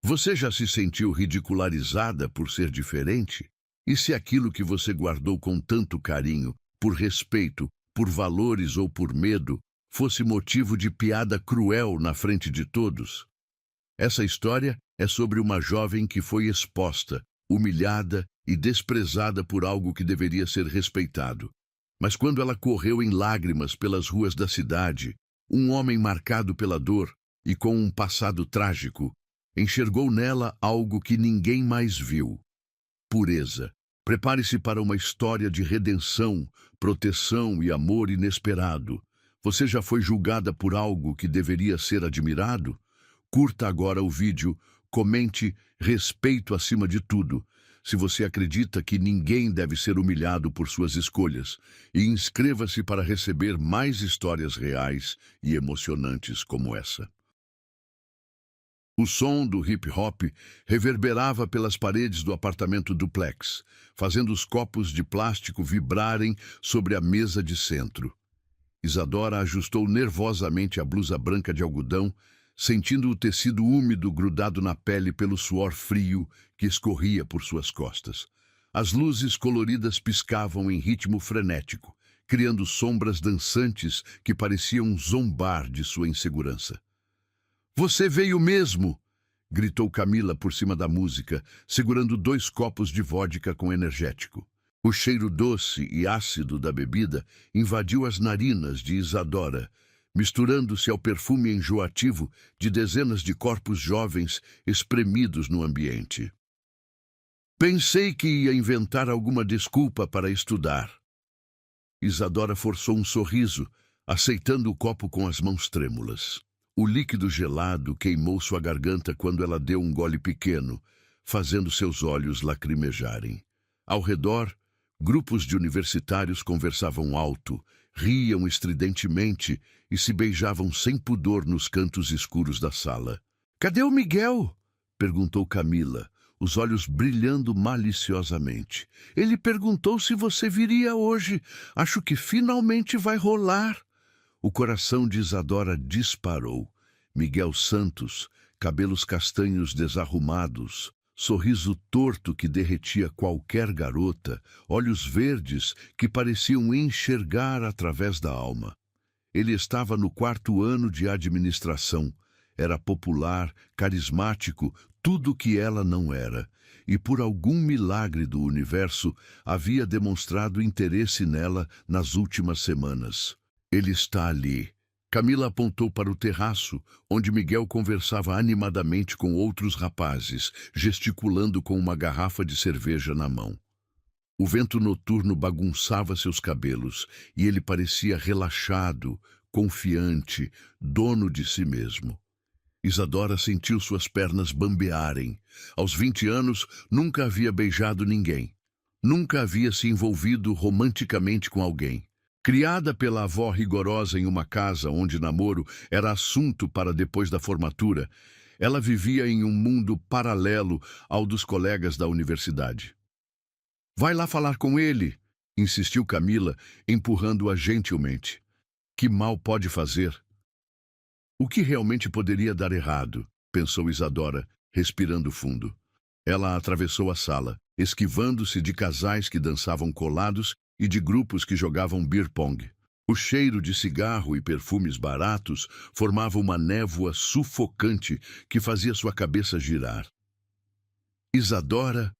Você já se sentiu ridicularizada por ser diferente? E se aquilo que você guardou com tanto carinho, por respeito, por valores ou por medo, fosse motivo de piada cruel na frente de todos? Essa história é sobre uma jovem que foi exposta, humilhada e desprezada por algo que deveria ser respeitado. Mas quando ela correu em lágrimas pelas ruas da cidade, um homem marcado pela dor e com um passado trágico, enxergou nela algo que ninguém mais viu: pureza. Prepare-se para uma história de redenção, proteção e amor inesperado. Você já foi julgada por algo que deveria ser admirado? Curta agora o vídeo, comente respeito acima de tudo, se você acredita que ninguém deve ser humilhado por suas escolhas, e inscreva-se para receber mais histórias reais e emocionantes como essa. O som do hip-hop reverberava pelas paredes do apartamento duplex, fazendo os copos de plástico vibrarem sobre a mesa de centro. Isadora ajustou nervosamente a blusa branca de algodão, sentindo o tecido úmido grudado na pele pelo suor frio que escorria por suas costas. As luzes coloridas piscavam em ritmo frenético, criando sombras dançantes que pareciam zombar de sua insegurança. "Você veio mesmo!" gritou Camila por cima da música, segurando 2 copos de vodka com energético. O cheiro doce e ácido da bebida invadiu as narinas de Isadora, misturando-se ao perfume enjoativo de dezenas de corpos jovens espremidos no ambiente. "Pensei que ia inventar alguma desculpa para estudar." Isadora forçou um sorriso, aceitando o copo com as mãos trêmulas. O líquido gelado queimou sua garganta quando ela deu um gole pequeno, fazendo seus olhos lacrimejarem. Ao redor, grupos de universitários conversavam alto, riam estridentemente e se beijavam sem pudor nos cantos escuros da sala. "Cadê o Miguel?" perguntou Camila, os olhos brilhando maliciosamente. "Ele perguntou se você viria hoje. Acho que finalmente vai rolar." O coração de Isadora disparou. Miguel Santos, cabelos castanhos desarrumados, sorriso torto que derretia qualquer garota, olhos verdes que pareciam enxergar através da alma. Ele estava no 4º ano de administração. Era popular, carismático, tudo o que ela não era. E por algum milagre do universo, havia demonstrado interesse nela nas últimas semanas. "Ele está ali." Camila apontou para o terraço, onde Miguel conversava animadamente com outros rapazes, gesticulando com uma garrafa de cerveja na mão. O vento noturno bagunçava seus cabelos, e ele parecia relaxado, confiante, dono de si mesmo. Isadora sentiu suas pernas bambearem. Aos 20 anos, nunca havia beijado ninguém. Nunca havia se envolvido romanticamente com alguém. Criada pela avó rigorosa em uma casa onde namoro era assunto para depois da formatura, ela vivia em um mundo paralelo ao dos colegas da universidade. "Vai lá falar com ele", insistiu Camila, empurrando-a gentilmente. "Que mal pode fazer?" "O que realmente poderia dar errado?", pensou Isadora, respirando fundo. Ela atravessou a sala, esquivando-se de casais que dançavam colados e de grupos que jogavam beer pong. O cheiro de cigarro e perfumes baratos formava uma névoa sufocante que fazia sua cabeça girar. "Isadora?"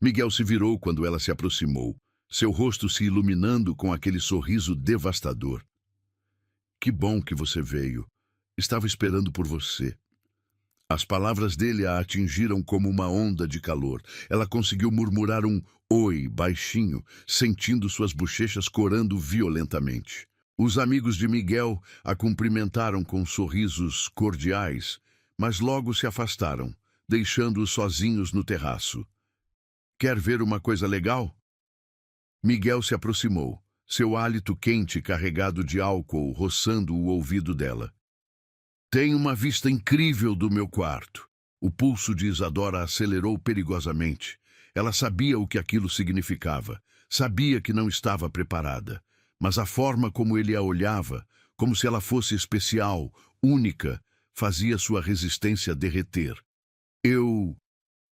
Miguel se virou quando ela se aproximou, seu rosto se iluminando com aquele sorriso devastador. "Que bom que você veio. Estava esperando por você." As palavras dele a atingiram como uma onda de calor. Ela conseguiu murmurar um "oi" baixinho, sentindo suas bochechas corando violentamente. Os amigos de Miguel a cumprimentaram com sorrisos cordiais, mas logo se afastaram, deixando-os sozinhos no terraço. "Quer ver uma coisa legal?" Miguel se aproximou, seu hálito quente carregado de álcool roçando o ouvido dela. "Tenho uma vista incrível do meu quarto." O pulso de Isadora acelerou perigosamente. Ela sabia o que aquilo significava. Sabia que não estava preparada. Mas a forma como ele a olhava, como se ela fosse especial, única, fazia sua resistência derreter. Eu...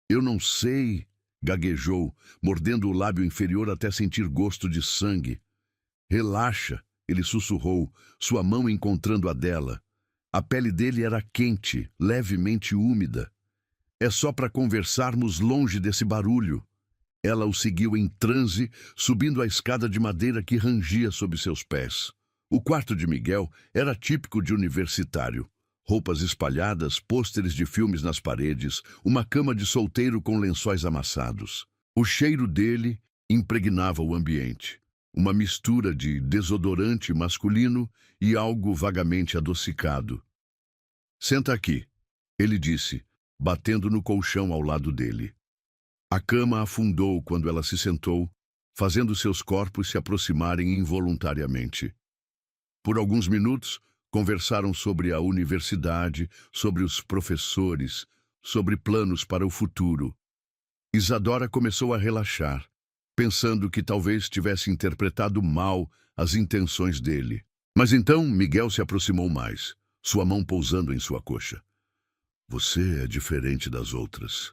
eu não sei, gaguejou, mordendo o lábio inferior até sentir gosto de sangue. Relaxa, ele sussurrou, sua mão encontrando a dela. A pele dele era quente, levemente úmida. É só para conversarmos longe desse barulho. Ela o seguiu em transe, subindo a escada de madeira que rangia sob seus pés. O quarto de Miguel era típico de universitário. Roupas espalhadas, pôsteres de filmes nas paredes, uma cama de solteiro com lençóis amassados. O cheiro dele impregnava o ambiente. Uma mistura de desodorante masculino e algo vagamente adocicado. Senta aqui, ele disse, batendo no colchão ao lado dele. A cama afundou quando ela se sentou, fazendo seus corpos se aproximarem involuntariamente. Por alguns minutos, conversaram sobre a universidade, sobre os professores, sobre planos para o futuro. Isadora começou a relaxar, pensando que talvez tivesse interpretado mal as intenções dele. Mas então Miguel se aproximou mais, sua mão pousando em sua coxa. Você é diferente das outras,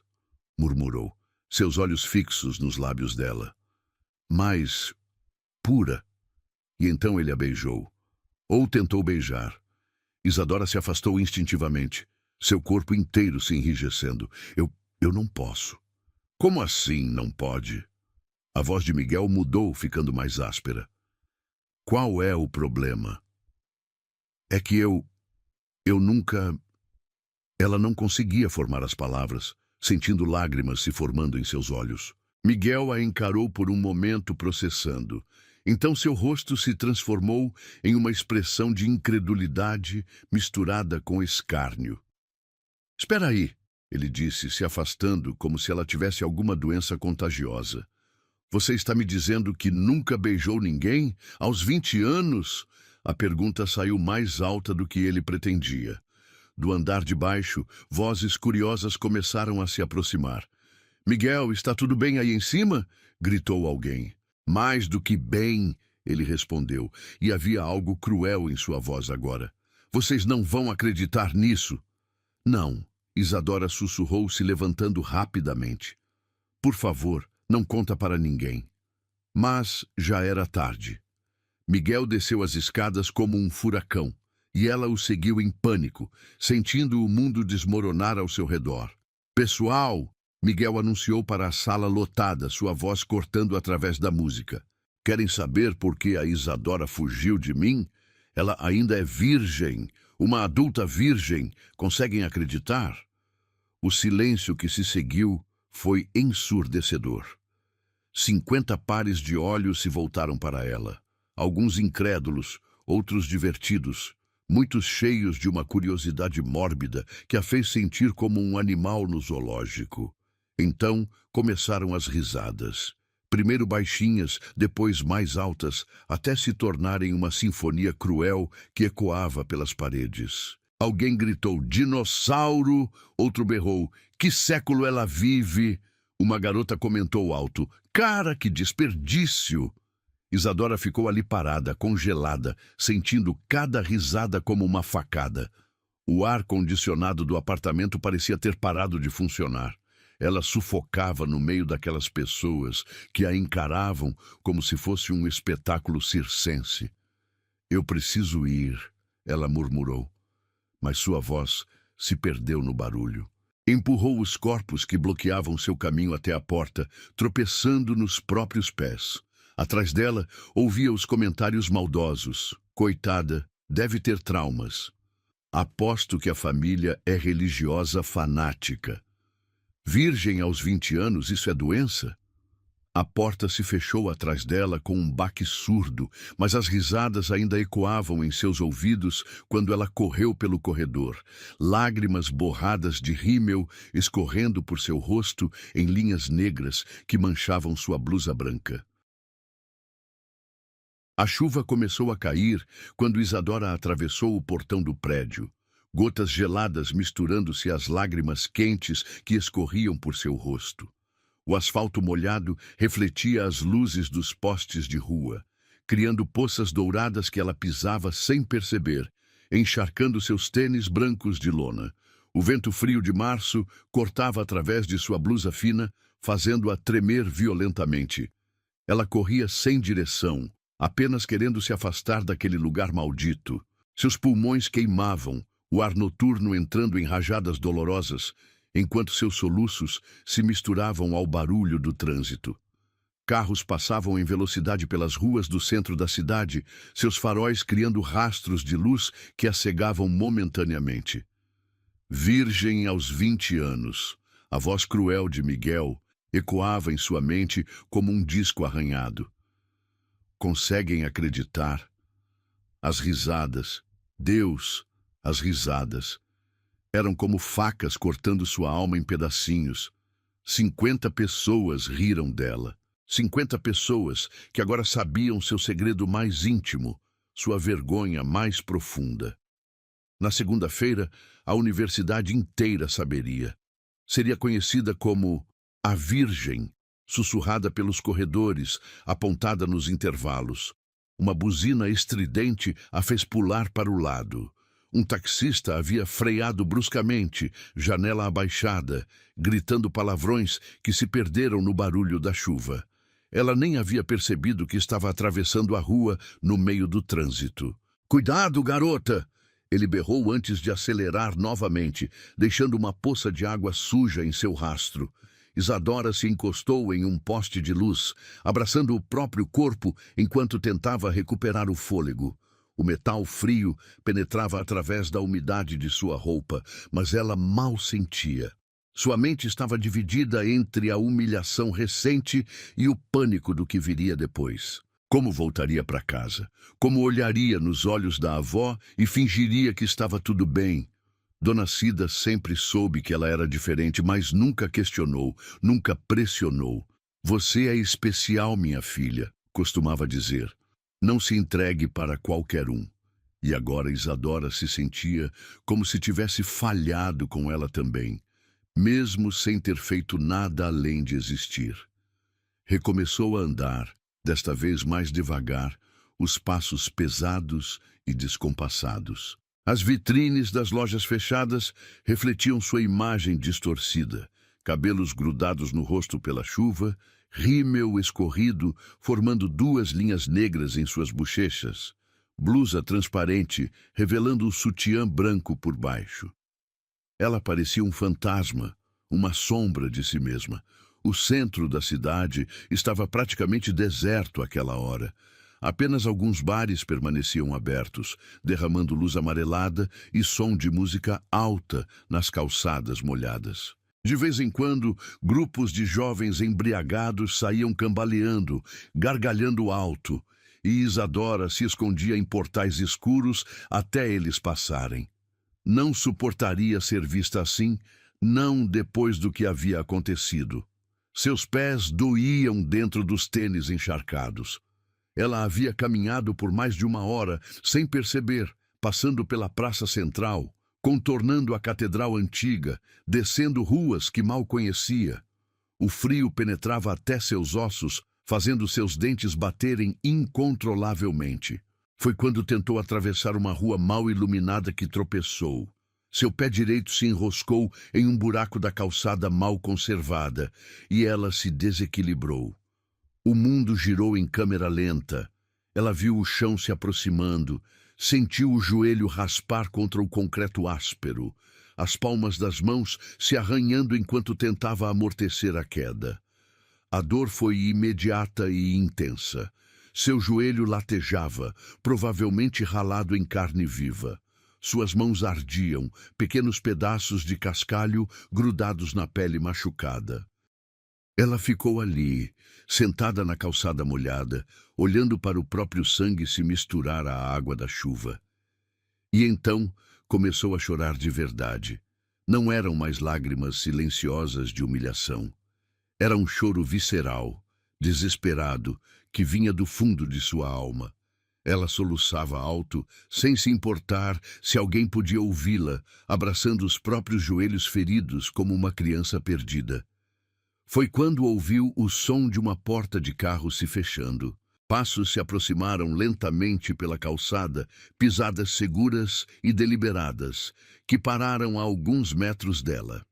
murmurou, seus olhos fixos nos lábios dela. Mais pura. E então ele a beijou. Ou tentou beijar. Isadora se afastou instintivamente, seu corpo inteiro se enrijecendo. Eu não posso. Como assim não pode? A voz de Miguel mudou, ficando mais áspera. Qual é o problema? É que eu nunca... Ela não conseguia formar as palavras, sentindo lágrimas se formando em seus olhos. Miguel a encarou por um momento, processando. Então seu rosto se transformou em uma expressão de incredulidade misturada com escárnio. Espera aí, ele disse, se afastando como se ela tivesse alguma doença contagiosa. Você está me dizendo que nunca beijou ninguém? Aos 20 anos? A pergunta saiu mais alta do que ele pretendia. Do andar de baixo, vozes curiosas começaram a se aproximar. Miguel, está tudo bem aí em cima? Gritou alguém. Mais do que bem, ele respondeu, e havia algo cruel em sua voz agora. Vocês não vão acreditar nisso? Não, Isadora sussurrou, se levantando rapidamente. Por favor, não conta para ninguém. Mas já era tarde. Miguel desceu as escadas como um furacão, e ela o seguiu em pânico, sentindo o mundo desmoronar ao seu redor. Pessoal! Miguel anunciou para a sala lotada, sua voz cortando através da música. Querem saber por que a Isadora fugiu de mim? Ela ainda é virgem, uma adulta virgem. Conseguem acreditar? O silêncio que se seguiu foi ensurdecedor. 50 pares de olhos se voltaram para ela. Alguns incrédulos, outros divertidos, muitos cheios de uma curiosidade mórbida que a fez sentir como um animal no zoológico. Então começaram as risadas. Primeiro baixinhas, depois mais altas, até se tornarem uma sinfonia cruel que ecoava pelas paredes. Alguém gritou, dinossauro! Outro berrou, que século ela vive? Uma garota comentou alto, cara, que desperdício! Isadora ficou ali parada, congelada, sentindo cada risada como uma facada. O ar-condicionado do apartamento parecia ter parado de funcionar. Ela sufocava no meio daquelas pessoas que a encaravam como se fosse um espetáculo circense. Eu preciso ir, ela murmurou, mas sua voz se perdeu no barulho. Empurrou os corpos que bloqueavam seu caminho até a porta, tropeçando nos próprios pés. Atrás dela, ouvia os comentários maldosos. Coitada, deve ter traumas. Aposto que a família é religiosa fanática. Virgem aos 20 anos, isso é doença? A porta se fechou atrás dela com um baque surdo, mas as risadas ainda ecoavam em seus ouvidos quando ela correu pelo corredor, lágrimas borradas de rímel escorrendo por seu rosto em linhas negras que manchavam sua blusa branca. A chuva começou a cair quando Isadora atravessou o portão do prédio. Gotas geladas misturando-se às lágrimas quentes que escorriam por seu rosto. O asfalto molhado refletia as luzes dos postes de rua, criando poças douradas que ela pisava sem perceber, encharcando seus tênis brancos de lona. O vento frio de março cortava através de sua blusa fina, fazendo-a tremer violentamente. Ela corria sem direção, apenas querendo se afastar daquele lugar maldito. Seus pulmões queimavam, o ar noturno entrando em rajadas dolorosas, enquanto seus soluços se misturavam ao barulho do trânsito. Carros passavam em velocidade pelas ruas do centro da cidade, seus faróis criando rastros de luz que a cegavam momentaneamente. Virgem aos 20 anos, a voz cruel de Miguel ecoava em sua mente como um disco arranhado. Conseguem acreditar? As risadas, Deus, as risadas, eram como facas cortando sua alma em pedacinhos. 50 pessoas riram dela. 50 pessoas que agora sabiam seu segredo mais íntimo, sua vergonha mais profunda. Na segunda-feira, a universidade inteira saberia. Seria conhecida como a Virgem, sussurrada pelos corredores, apontada nos intervalos. Uma buzina estridente a fez pular para o lado. Um taxista havia freado bruscamente, janela abaixada, gritando palavrões que se perderam no barulho da chuva. Ela nem havia percebido que estava atravessando a rua no meio do trânsito. "Cuidado, garota!" Ele berrou antes de acelerar novamente, deixando uma poça de água suja em seu rastro. Isadora se encostou em um poste de luz, abraçando o próprio corpo enquanto tentava recuperar o fôlego. O metal frio penetrava através da umidade de sua roupa, mas ela mal sentia. Sua mente estava dividida entre a humilhação recente e o pânico do que viria depois. Como voltaria para casa? Como olharia nos olhos da avó e fingiria que estava tudo bem? Dona Cida sempre soube que ela era diferente, mas nunca questionou, nunca pressionou. "Você é especial, minha filha", costumava dizer. "Não se entregue para qualquer um." E agora Isadora se sentia como se tivesse falhado com ela também, mesmo sem ter feito nada além de existir. Recomeçou a andar, desta vez mais devagar, os passos pesados e descompassados. As vitrines das lojas fechadas refletiam sua imagem distorcida, cabelos grudados no rosto pela chuva, rímel escorrido formando 2 linhas negras em suas bochechas, blusa transparente revelando o sutiã branco por baixo. Ela parecia um fantasma, uma sombra de si mesma. O centro da cidade estava praticamente deserto àquela hora. Apenas alguns bares permaneciam abertos, derramando luz amarelada e som de música alta nas calçadas molhadas. De vez em quando, grupos de jovens embriagados saíam cambaleando, gargalhando alto, e Isadora se escondia em portais escuros até eles passarem. Não suportaria ser vista assim, não depois do que havia acontecido. Seus pés doíam dentro dos tênis encharcados. Ela havia caminhado por mais de 1 hora, sem perceber, passando pela praça central, contornando a catedral antiga, descendo ruas que mal conhecia. O frio penetrava até seus ossos, fazendo seus dentes baterem incontrolavelmente. Foi quando tentou atravessar uma rua mal iluminada que tropeçou. Seu pé direito se enroscou em um buraco da calçada mal conservada, e ela se desequilibrou. O mundo girou em câmera lenta. Ela viu o chão se aproximando, sentiu o joelho raspar contra o concreto áspero, as palmas das mãos se arranhando enquanto tentava amortecer a queda. A dor foi imediata e intensa. Seu joelho latejava, provavelmente ralado em carne viva. Suas mãos ardiam, pequenos pedaços de cascalho grudados na pele machucada. Ela ficou ali, sentada na calçada molhada, olhando para o próprio sangue se misturar à água da chuva. E então começou a chorar de verdade. Não eram mais lágrimas silenciosas de humilhação. Era um choro visceral, desesperado, que vinha do fundo de sua alma. Ela soluçava alto, sem se importar se alguém podia ouvi-la, abraçando os próprios joelhos feridos como uma criança perdida. Foi quando ouviu o som de uma porta de carro se fechando. Passos se aproximaram lentamente pela calçada, pisadas seguras e deliberadas, que pararam a alguns metros dela.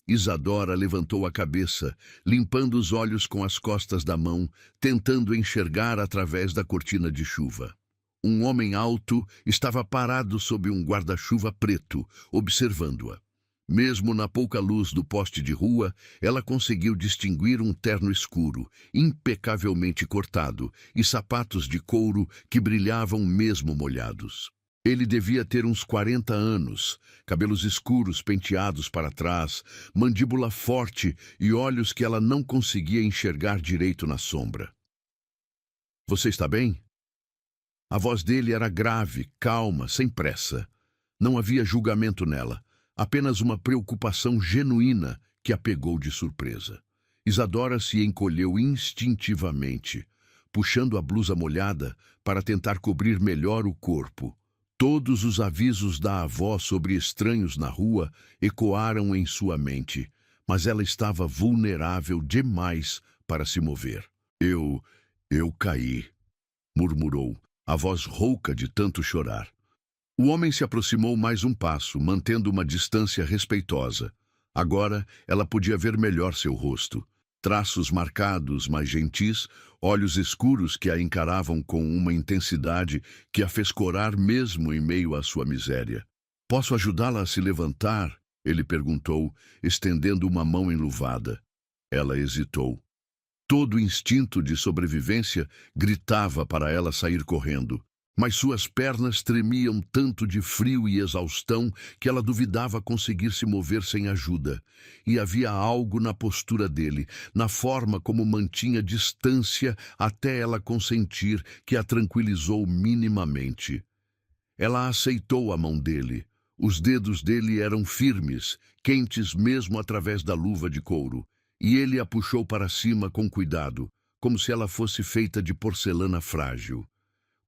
Isadora levantou a cabeça, limpando os olhos com as costas da mão, tentando enxergar através da cortina de chuva. Um homem alto estava parado sob um guarda-chuva preto, observando-a. Mesmo na pouca luz do poste de rua, ela conseguiu distinguir um terno escuro, impecavelmente cortado, e sapatos de couro que brilhavam mesmo molhados. Ele devia ter uns 40 anos, cabelos escuros penteados para trás, mandíbula forte e olhos que ela não conseguia enxergar direito na sombra. "Você está bem?" A voz dele era grave, calma, sem pressa. Não havia julgamento nela, apenas uma preocupação genuína que a pegou de surpresa. Isadora se encolheu instintivamente, puxando a blusa molhada para tentar cobrir melhor o corpo. Todos os avisos da avó sobre estranhos na rua ecoaram em sua mente, mas ela estava vulnerável demais para se mover. Eu caí", murmurou, a voz rouca de tanto chorar. O homem se aproximou mais um passo, mantendo uma distância respeitosa. Agora ela podia ver melhor seu rosto. Traços marcados, mas gentis, olhos escuros que a encaravam com uma intensidade que a fez corar mesmo em meio à sua miséria. "Posso ajudá-la a se levantar?" ele perguntou, estendendo uma mão enluvada. Ela hesitou. Todo o instinto de sobrevivência gritava para ela sair correndo. Mas suas pernas tremiam tanto de frio e exaustão que ela duvidava conseguir se mover sem ajuda. E havia algo na postura dele, na forma como mantinha distância até ela consentir, que a tranquilizou minimamente. Ela aceitou a mão dele. Os dedos dele eram firmes, quentes mesmo através da luva de couro. E ele a puxou para cima com cuidado, como se ela fosse feita de porcelana frágil.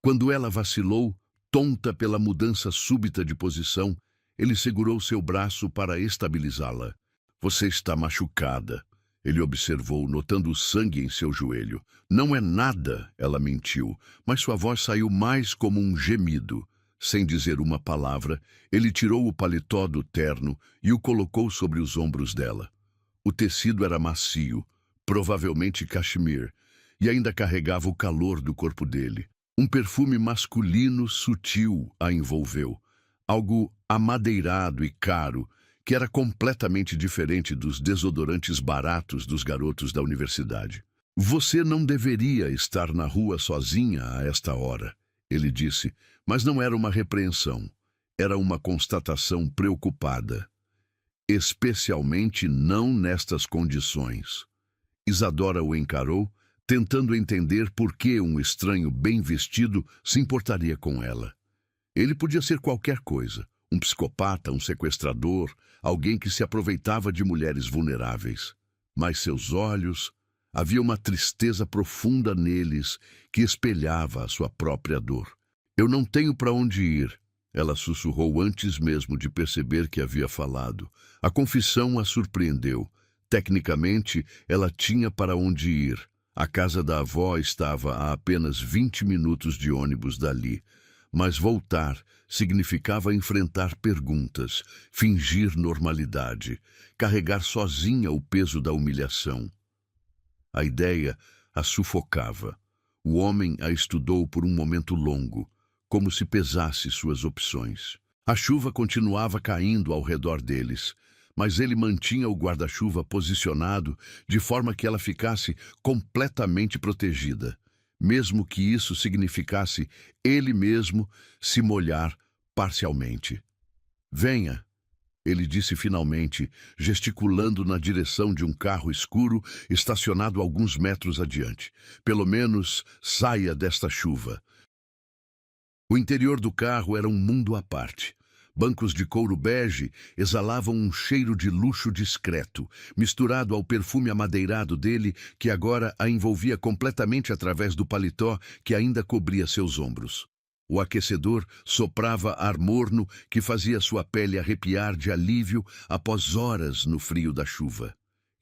Quando ela vacilou, tonta pela mudança súbita de posição, ele segurou seu braço para estabilizá-la. "Você está machucada", ele observou, notando o sangue em seu joelho. "Não é nada", ela mentiu, mas sua voz saiu mais como um gemido. Sem dizer uma palavra, ele tirou o paletó do terno e o colocou sobre os ombros dela. O tecido era macio, provavelmente cachemir, e ainda carregava o calor do corpo dele. Um perfume masculino sutil a envolveu, algo amadeirado e caro, que era completamente diferente dos desodorantes baratos dos garotos da universidade. "Você não deveria estar na rua sozinha a esta hora", ele disse, mas não era uma repreensão, era uma constatação preocupada. "Especialmente não nestas condições." Isadora o encarou, tentando entender por que um estranho bem vestido se importaria com ela. Ele podia ser qualquer coisa, um psicopata, um sequestrador, alguém que se aproveitava de mulheres vulneráveis. Mas seus olhos, havia uma tristeza profunda neles que espelhava a sua própria dor. "Eu não tenho para onde ir", ela sussurrou antes mesmo de perceber que havia falado. A confissão a surpreendeu. Tecnicamente, ela tinha para onde ir. A casa da avó estava a apenas 20 minutos de ônibus dali, mas voltar significava enfrentar perguntas, fingir normalidade, carregar sozinha o peso da humilhação. A ideia a sufocava. O homem a estudou por um momento longo, como se pesasse suas opções. A chuva continuava caindo ao redor deles, mas ele mantinha o guarda-chuva posicionado de forma que ela ficasse completamente protegida, mesmo que isso significasse ele mesmo se molhar parcialmente. "Venha", ele disse finalmente, gesticulando na direção de um carro escuro estacionado alguns metros adiante. "Pelo menos saia desta chuva." O interior do carro era um mundo à parte. Bancos de couro bege exalavam um cheiro de luxo discreto, misturado ao perfume amadeirado dele, que agora a envolvia completamente através do paletó que ainda cobria seus ombros. O aquecedor soprava ar morno que fazia sua pele arrepiar de alívio após horas no frio da chuva.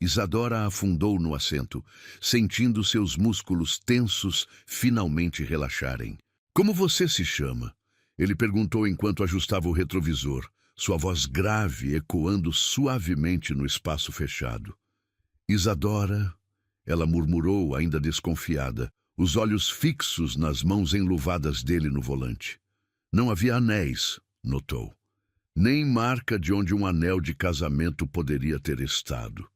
Isadora afundou no assento, sentindo seus músculos tensos finalmente relaxarem. Como você se chama? Ele perguntou enquanto ajustava o retrovisor, sua voz grave ecoando suavemente no espaço fechado. Isadora, ela murmurou, ainda desconfiada, os olhos fixos nas mãos enluvadas dele no volante. Não havia anéis, notou. Nem marca de onde um anel de casamento poderia ter estado.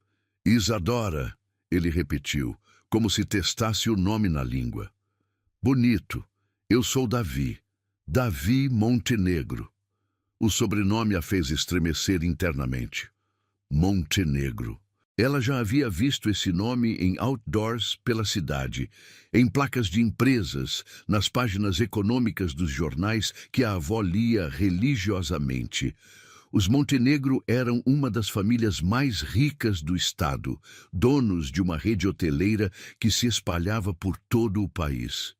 Isadora, ele repetiu, como se testasse o nome na língua. Bonito, eu sou Davi. Davi Montenegro. O sobrenome a fez estremecer internamente. Montenegro. Ela já havia visto esse nome em outdoors pela cidade, em placas de empresas, nas páginas econômicas dos jornais que a avó lia religiosamente. Os Montenegro eram uma das famílias mais ricas do estado, donos de uma rede hoteleira que se espalhava por todo o país.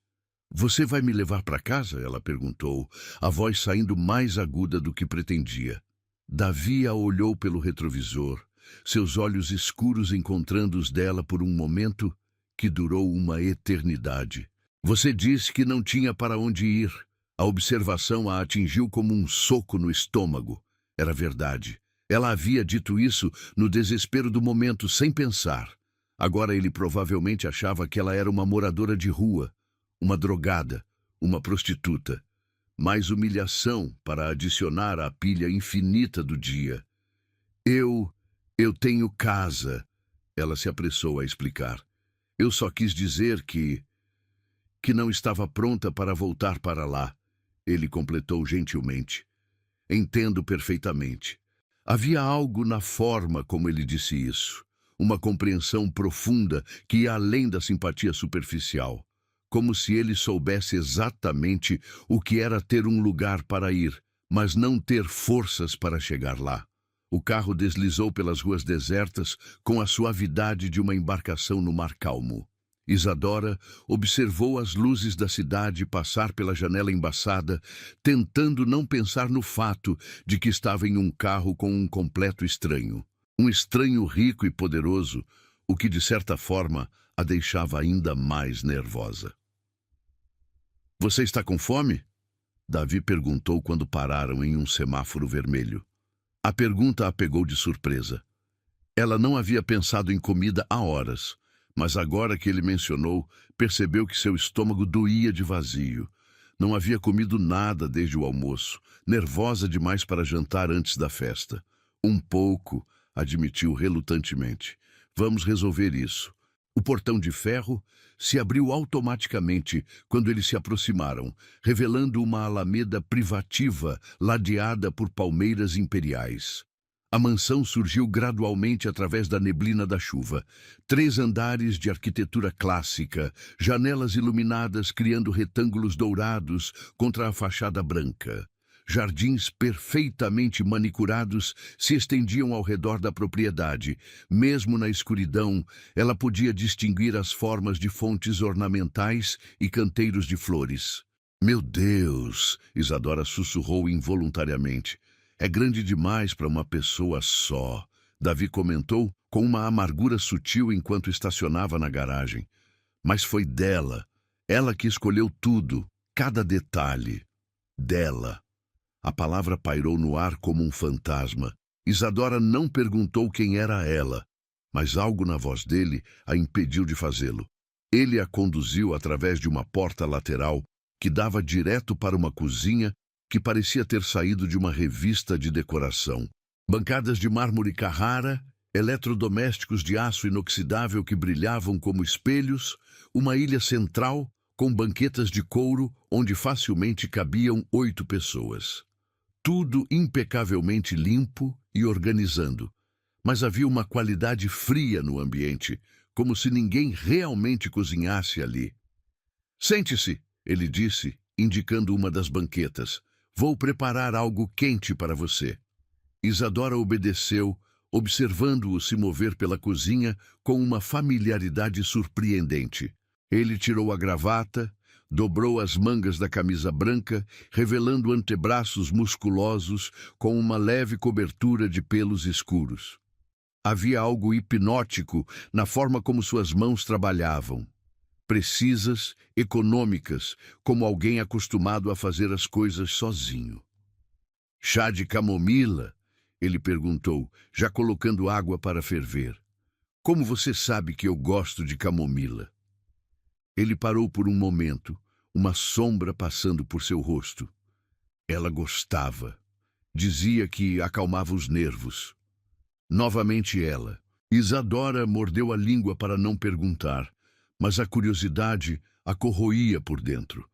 Você vai me levar para casa? Ela perguntou, a voz saindo mais aguda do que pretendia. Davi a olhou pelo retrovisor, seus olhos escuros encontrando os dela por um momento que durou uma eternidade. Você disse que não tinha para onde ir. A observação a atingiu como um soco no estômago. Era verdade. Ela havia dito isso no desespero do momento, sem pensar. Agora ele provavelmente achava que ela era uma moradora de rua, uma drogada, uma prostituta. Mais humilhação para adicionar à pilha infinita do dia. Eu tenho casa, ela se apressou a explicar. Eu só quis dizer que não estava pronta para voltar para lá, ele completou gentilmente. Entendo perfeitamente. Havia algo na forma como ele disse isso, uma compreensão profunda que ia além da simpatia superficial, como se ele soubesse exatamente o que era ter um lugar para ir, mas não ter forças para chegar lá. O carro deslizou pelas ruas desertas com a suavidade de uma embarcação no mar calmo. Isadora observou as luzes da cidade passar pela janela embaçada, tentando não pensar no fato de que estava em um carro com um completo estranho. Um estranho rico e poderoso, o que de certa forma a deixava ainda mais nervosa. Você está com fome? Davi perguntou quando pararam em um semáforo vermelho. A pergunta a pegou de surpresa. Ela não havia pensado em comida há horas, mas agora que ele mencionou, percebeu que seu estômago doía de vazio. Não havia comido nada desde o almoço, nervosa demais para jantar antes da festa. Um pouco, admitiu relutantemente. Vamos resolver isso. O portão de ferro se abriu automaticamente quando eles se aproximaram, revelando uma alameda privativa ladeada por palmeiras imperiais. A mansão surgiu gradualmente através da neblina da chuva. 3 andares de arquitetura clássica, janelas iluminadas criando retângulos dourados contra a fachada branca. Jardins perfeitamente manicurados se estendiam ao redor da propriedade. Mesmo na escuridão, ela podia distinguir as formas de fontes ornamentais e canteiros de flores. Meu Deus! Isadora sussurrou involuntariamente. É grande demais para uma pessoa só, Davi comentou com uma amargura sutil enquanto estacionava na garagem. Mas foi dela, ela que escolheu tudo, cada detalhe. Dela. A palavra pairou no ar como um fantasma. Isadora não perguntou quem era ela, mas algo na voz dele a impediu de fazê-lo. Ele a conduziu através de uma porta lateral que dava direto para uma cozinha que parecia ter saído de uma revista de decoração. Bancadas de mármore Carrara, eletrodomésticos de aço inoxidável que brilhavam como espelhos, uma ilha central com banquetas de couro onde facilmente cabiam 8 pessoas. Tudo impecavelmente limpo e organizando, mas havia uma qualidade fria no ambiente, como se ninguém realmente cozinhasse ali. Sente-se, ele disse, indicando uma das banquetas. Vou preparar algo quente para você. Isadora obedeceu, observando-o se mover pela cozinha com uma familiaridade surpreendente. Ele tirou a gravata, dobrou as mangas da camisa branca, revelando antebraços musculosos com uma leve cobertura de pelos escuros. Havia algo hipnótico na forma como suas mãos trabalhavam. Precisas, econômicas, como alguém acostumado a fazer as coisas sozinho. Chá de camomila? Ele perguntou, já colocando água para ferver. Como você sabe que eu gosto de camomila? Ele parou por um momento, uma sombra passando por seu rosto. Ela gostava. Dizia que acalmava os nervos. Novamente ela. Isadora mordeu a língua para não perguntar, mas a curiosidade a corroía por dentro.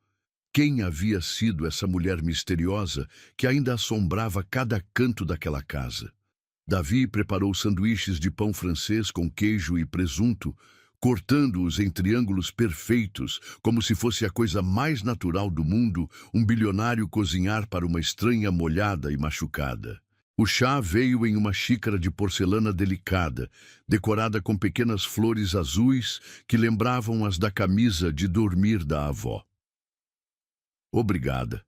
Quem havia sido essa mulher misteriosa que ainda assombrava cada canto daquela casa? Davi preparou sanduíches de pão francês com queijo e presunto, cortando-os em triângulos perfeitos, como se fosse a coisa mais natural do mundo, um bilionário cozinhar para uma estranha molhada e machucada. O chá veio em uma xícara de porcelana delicada, decorada com pequenas flores azuis que lembravam as da camisa de dormir da avó. Obrigada,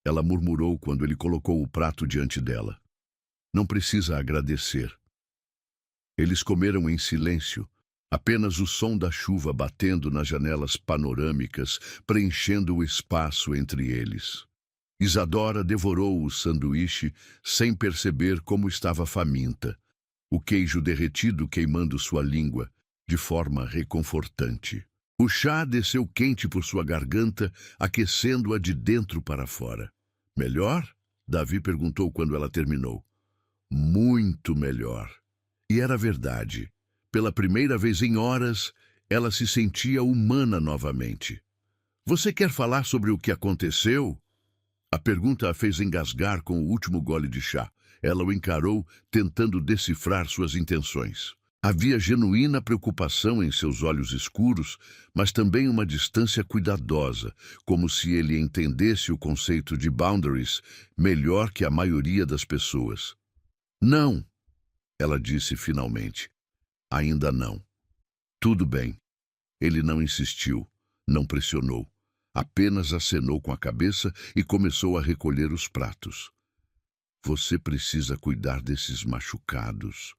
ela murmurou quando ele colocou o prato diante dela. Não precisa agradecer. Eles comeram em silêncio, apenas o som da chuva batendo nas janelas panorâmicas, preenchendo o espaço entre eles. Isadora devorou o sanduíche sem perceber como estava faminta, o queijo derretido queimando sua língua, de forma reconfortante. O chá desceu quente por sua garganta, aquecendo-a de dentro para fora. Melhor? Davi perguntou quando ela terminou. Muito melhor. E era verdade. Pela primeira vez em horas, ela se sentia humana novamente. Você quer falar sobre o que aconteceu? A pergunta a fez engasgar com o último gole de chá. Ela o encarou, tentando decifrar suas intenções. Havia genuína preocupação em seus olhos escuros, mas também uma distância cuidadosa, como se ele entendesse o conceito de boundaries melhor que a maioria das pessoas. Não, ela disse finalmente. Ainda não. Tudo bem. Ele não insistiu, não pressionou. Apenas acenou com a cabeça e começou a recolher os pratos. Você precisa cuidar desses machucados.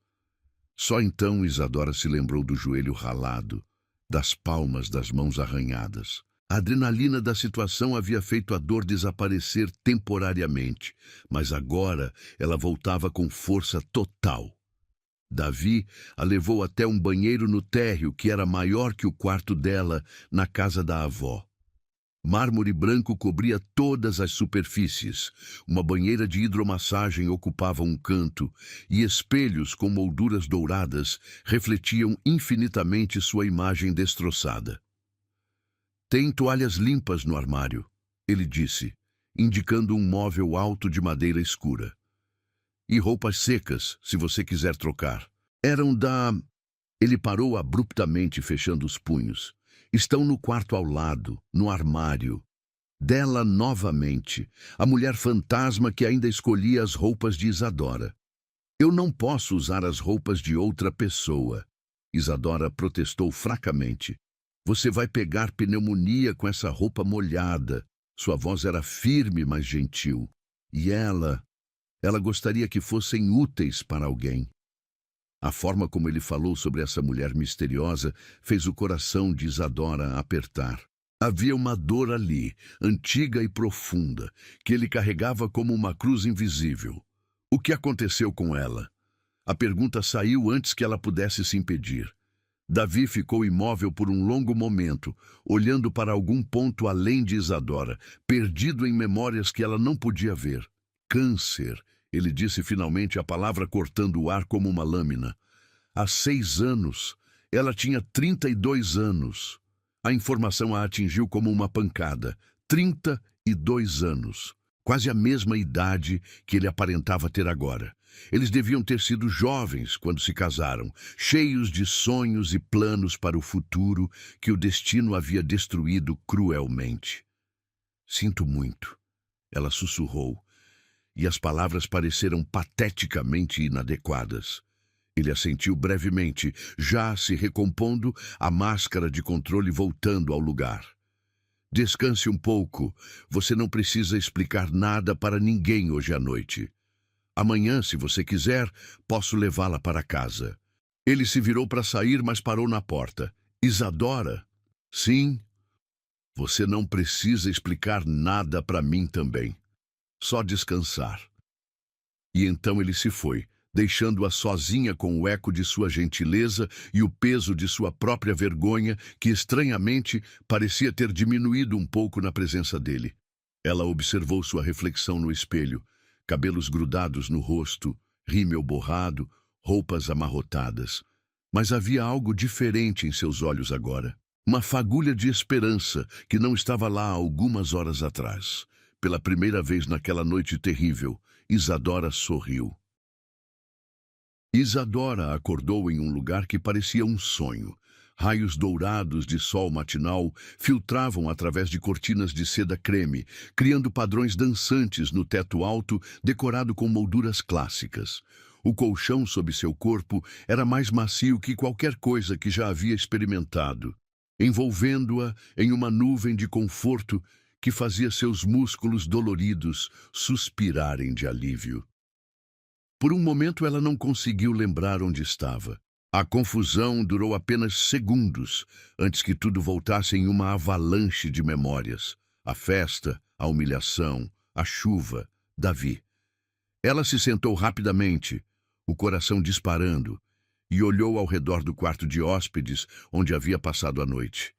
Só então Isadora se lembrou do joelho ralado, das palmas das mãos arranhadas. A adrenalina da situação havia feito a dor desaparecer temporariamente, mas agora ela voltava com força total. Davi a levou até um banheiro no térreo que era maior que o quarto dela na casa da avó. Mármore branco cobria todas as superfícies, uma banheira de hidromassagem ocupava um canto, e espelhos com molduras douradas refletiam infinitamente sua imagem destroçada. Tem toalhas limpas no armário, ele disse, indicando um móvel alto de madeira escura. E roupas secas, se você quiser trocar. Eram da... Ele parou abruptamente, fechando os punhos. Estão no quarto ao lado, no armário. Dela novamente, a mulher fantasma que ainda escolhia as roupas de Isadora. Eu não posso usar as roupas de outra pessoa. Isadora protestou fracamente. Você vai pegar pneumonia com essa roupa molhada. Sua voz era firme, mas gentil. E ela gostaria que fossem úteis para alguém. A forma como ele falou sobre essa mulher misteriosa fez o coração de Isadora apertar. Havia uma dor ali, antiga e profunda, que ele carregava como uma cruz invisível. O que aconteceu com ela? A pergunta saiu antes que ela pudesse se impedir. Davi ficou imóvel por um longo momento, olhando para algum ponto além de Isadora, perdido em memórias que ela não podia ver. Câncer, ele disse finalmente, a palavra cortando o ar como uma lâmina. Há 6 anos. Ela tinha 32 anos. A informação a atingiu como uma pancada. 32 anos. Quase a mesma idade que ele aparentava ter agora. Eles deviam ter sido jovens quando se casaram, cheios de sonhos e planos para o futuro que o destino havia destruído cruelmente. Sinto muito, ela sussurrou, e as palavras pareceram pateticamente inadequadas. Ele assentiu brevemente, já se recompondo, a máscara de controle voltando ao lugar. Descanse um pouco, você não precisa explicar nada para ninguém hoje à noite. Amanhã, se você quiser, posso levá-la para casa. Ele se virou para sair, mas parou na porta. Isadora? Sim. Você não precisa explicar nada para mim também. Só descansar. E então ele se foi, deixando-a sozinha com o eco de sua gentileza e o peso de sua própria vergonha, que estranhamente parecia ter diminuído um pouco na presença dele. Ela observou sua reflexão no espelho, cabelos grudados no rosto, rímel borrado, roupas amarrotadas. Mas havia algo diferente em seus olhos agora. Uma fagulha de esperança que não estava lá há algumas horas atrás. Pela primeira vez naquela noite terrível, Isadora sorriu. Isadora acordou em um lugar que parecia um sonho. Raios dourados de sol matinal filtravam através de cortinas de seda creme, criando padrões dançantes no teto alto, decorado com molduras clássicas. O colchão sob seu corpo era mais macio que qualquer coisa que já havia experimentado, envolvendo-a em uma nuvem de conforto que fazia seus músculos doloridos suspirarem de alívio. Por um momento ela não conseguiu lembrar onde estava. A confusão durou apenas segundos, antes que tudo voltasse em uma avalanche de memórias. A festa, a humilhação, a chuva, Davi. Ela se sentou rapidamente, o coração disparando, e olhou ao redor do quarto de hóspedes onde havia passado a noite.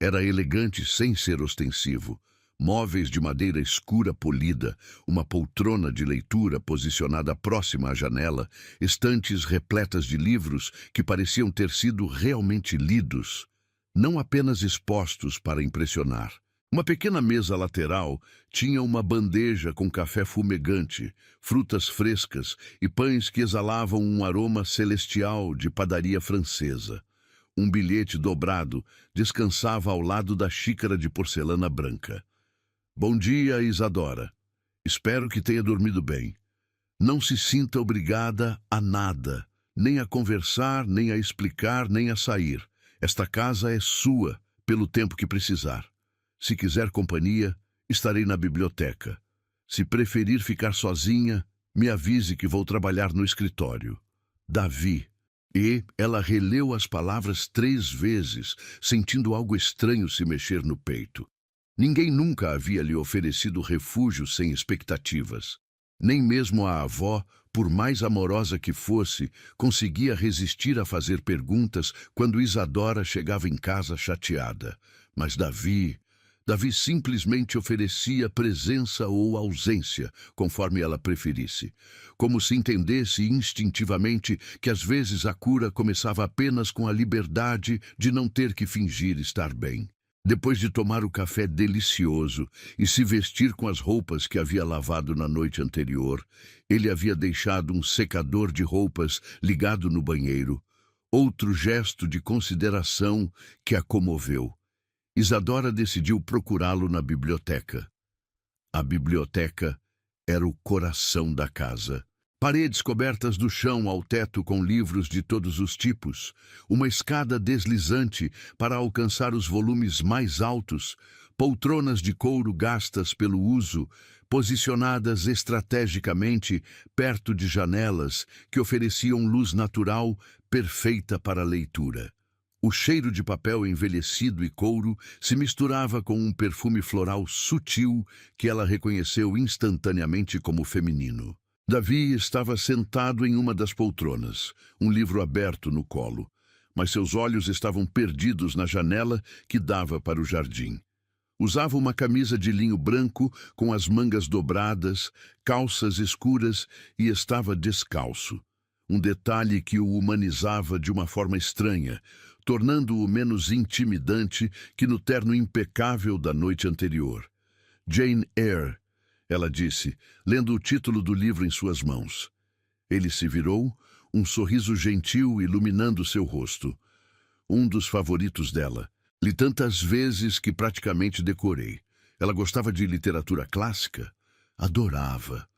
Era elegante sem ser ostensivo. Móveis de madeira escura polida, uma poltrona de leitura posicionada próxima à janela, estantes repletas de livros que pareciam ter sido realmente lidos, não apenas expostos para impressionar. Uma pequena mesa lateral tinha uma bandeja com café fumegante, frutas frescas e pães que exalavam um aroma celestial de padaria francesa. Um bilhete dobrado descansava ao lado da xícara de porcelana branca. Bom dia, Isadora. Espero que tenha dormido bem. Não se sinta obrigada a nada, nem a conversar, nem a explicar, nem a sair. Esta casa é sua, pelo tempo que precisar. Se quiser companhia, estarei na biblioteca. Se preferir ficar sozinha, me avise que vou trabalhar no escritório. Davi. E ela releu as palavras 3 vezes, sentindo algo estranho se mexer no peito. Ninguém nunca havia lhe oferecido refúgio sem expectativas. Nem mesmo a avó, por mais amorosa que fosse, conseguia resistir a fazer perguntas quando Isadora chegava em casa chateada. Mas Davi simplesmente oferecia presença ou ausência, conforme ela preferisse. Como se entendesse instintivamente que às vezes a cura começava apenas com a liberdade de não ter que fingir estar bem. Depois de tomar o café delicioso e se vestir com as roupas que havia lavado na noite anterior, ele havia deixado um secador de roupas ligado no banheiro, outro gesto de consideração que a comoveu. Isadora decidiu procurá-lo na biblioteca. A biblioteca era o coração da casa. Paredes cobertas do chão ao teto com livros de todos os tipos, uma escada deslizante para alcançar os volumes mais altos, poltronas de couro gastas pelo uso, posicionadas estrategicamente perto de janelas que ofereciam luz natural perfeita para a leitura. O cheiro de papel envelhecido e couro se misturava com um perfume floral sutil que ela reconheceu instantaneamente como feminino. Davi estava sentado em uma das poltronas, um livro aberto no colo, mas seus olhos estavam perdidos na janela que dava para o jardim. Usava uma camisa de linho branco com as mangas dobradas, calças escuras e estava descalço. Um detalhe que o humanizava de uma forma estranha, tornando-o menos intimidante que no terno impecável da noite anterior. Jane Eyre, ela disse, lendo o título do livro em suas mãos. Ele se virou, um sorriso gentil iluminando seu rosto. Um dos favoritos dela. Li tantas vezes que praticamente decorei. Ela gostava de literatura clássica? Adorava.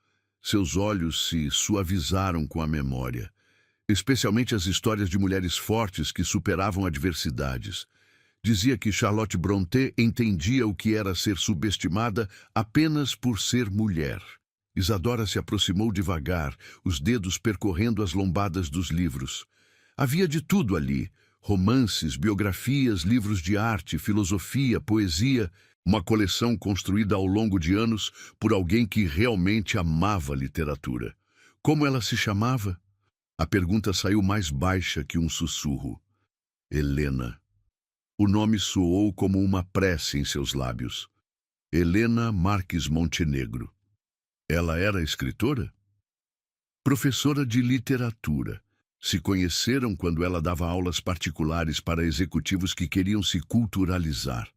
Seus olhos se suavizaram com a memória, especialmente as histórias de mulheres fortes que superavam adversidades. Dizia que Charlotte Brontë entendia o que era ser subestimada apenas por ser mulher. Isadora se aproximou devagar, os dedos percorrendo as lombadas dos livros. Havia de tudo ali: romances, biografias, livros de arte, filosofia, poesia, uma coleção construída ao longo de anos por alguém que realmente amava literatura. Como ela se chamava? A pergunta saiu mais baixa que um sussurro. Helena. O nome soou como uma prece em seus lábios. Helena Marques Montenegro. Ela era escritora? Professora de literatura. Se conheceram quando ela dava aulas particulares para executivos que queriam se culturalizar.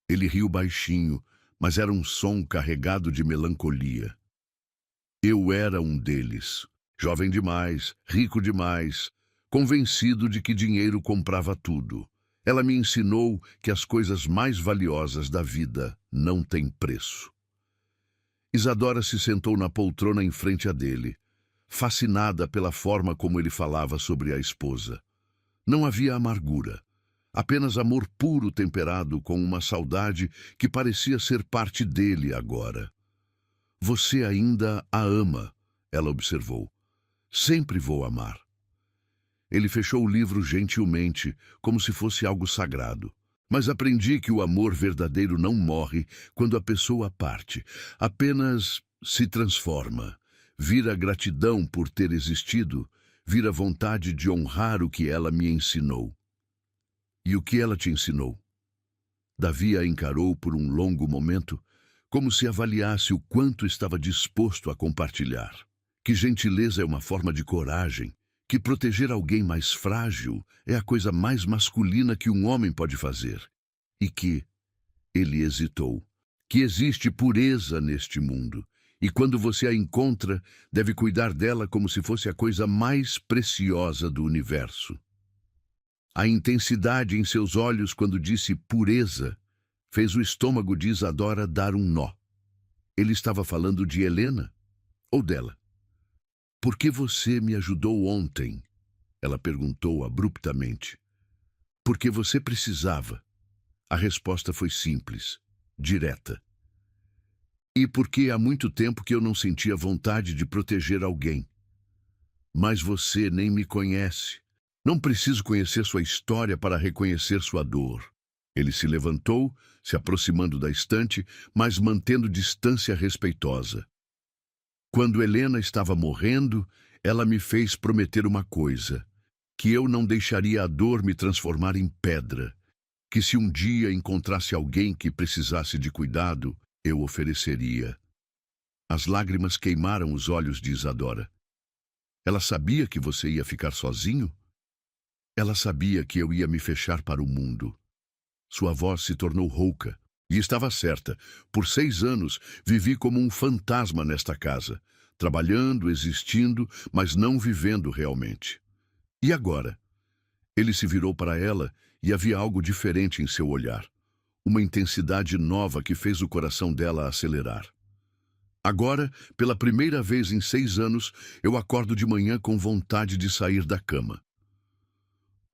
Ele riu baixinho, mas era um som carregado de melancolia. Eu era um deles. Jovem demais, rico demais, convencido de que dinheiro comprava tudo. Ela me ensinou que as coisas mais valiosas da vida não têm preço. Isadora se sentou na poltrona em frente a dele, fascinada pela forma como ele falava sobre a esposa. Não havia amargura, apenas amor puro temperado com uma saudade que parecia ser parte dele agora. Você ainda a ama, ela observou. Sempre vou amar. Ele fechou o livro gentilmente, como se fosse algo sagrado. Mas aprendi que o amor verdadeiro não morre quando a pessoa parte, apenas se transforma. Vira gratidão por ter existido, vira vontade de honrar o que ela me ensinou. E o que ela te ensinou? Davi a encarou por um longo momento, como se avaliasse o quanto estava disposto a compartilhar. Que gentileza é uma forma de coragem, que proteger alguém mais frágil é a coisa mais masculina que um homem pode fazer. E que, ele hesitou, que existe pureza neste mundo, e quando você a encontra, deve cuidar dela como se fosse a coisa mais preciosa do universo. A intensidade em seus olhos quando disse pureza fez o estômago de Isadora dar um nó. Ele estava falando de Helena ou dela? Por que você me ajudou ontem? Ela perguntou abruptamente. Porque você precisava. A resposta foi simples, direta. E porque há muito tempo que eu não sentia vontade de proteger alguém. Mas você nem me conhece. Não preciso conhecer sua história para reconhecer sua dor. Ele se levantou, se aproximando da estante, mas mantendo distância respeitosa. Quando Helena estava morrendo, ela me fez prometer uma coisa, que eu não deixaria a dor me transformar em pedra, que se um dia encontrasse alguém que precisasse de cuidado, eu ofereceria. As lágrimas queimaram os olhos de Isadora. Ela sabia que você ia ficar sozinho? Ela sabia que eu ia me fechar para o mundo. Sua voz se tornou rouca. E estava certa. Por 6 anos, vivi como um fantasma nesta casa, trabalhando, existindo, mas não vivendo realmente. E agora? Ele se virou para ela e havia algo diferente em seu olhar. Uma intensidade nova que fez o coração dela acelerar. Agora, pela primeira vez em 6 anos, eu acordo de manhã com vontade de sair da cama.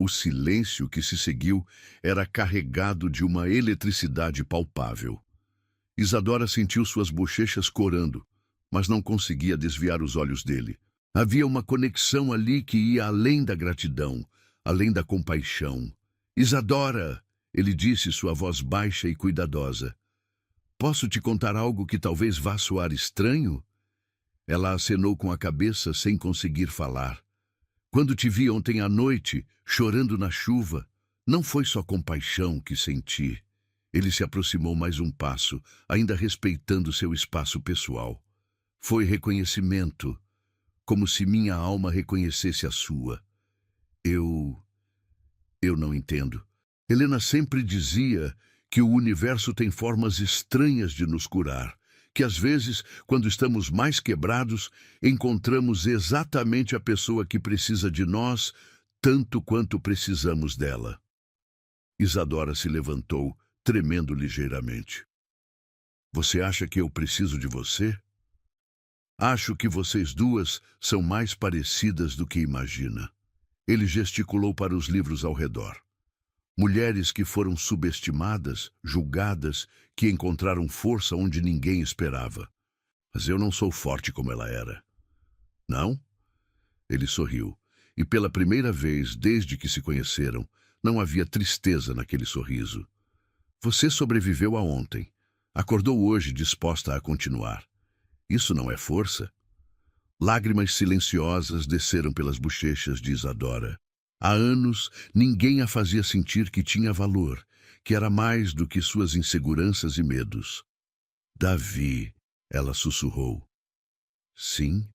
O silêncio que se seguiu era carregado de uma eletricidade palpável. Isadora sentiu suas bochechas corando, mas não conseguia desviar os olhos dele. Havia uma conexão ali que ia além da gratidão, além da compaixão. Isadora, ele disse, sua voz baixa e cuidadosa. Posso te contar algo que talvez vá soar estranho? Ela acenou com a cabeça sem conseguir falar. Quando te vi ontem à noite, chorando na chuva, não foi só compaixão que senti. Ele se aproximou mais um passo, ainda respeitando seu espaço pessoal. Foi reconhecimento, como se minha alma reconhecesse a sua. Eu não entendo. Helena sempre dizia que o universo tem formas estranhas de nos curar, que às vezes, quando estamos mais quebrados, encontramos exatamente a pessoa que precisa de nós, tanto quanto precisamos dela. Isadora se levantou, tremendo ligeiramente. Você acha que eu preciso de você? Acho que vocês duas são mais parecidas do que imagina. Ele gesticulou para os livros ao redor. Mulheres que foram subestimadas, julgadas, que encontraram força onde ninguém esperava. Mas eu não sou forte como ela era. Não? Ele sorriu. E pela primeira vez desde que se conheceram, não havia tristeza naquele sorriso. Você sobreviveu a ontem. Acordou hoje disposta a continuar. Isso não é força? Lágrimas silenciosas desceram pelas bochechas de Isadora. Há anos, ninguém a fazia sentir que tinha valor, que era mais do que suas inseguranças e medos. Davi, ela sussurrou. Sim,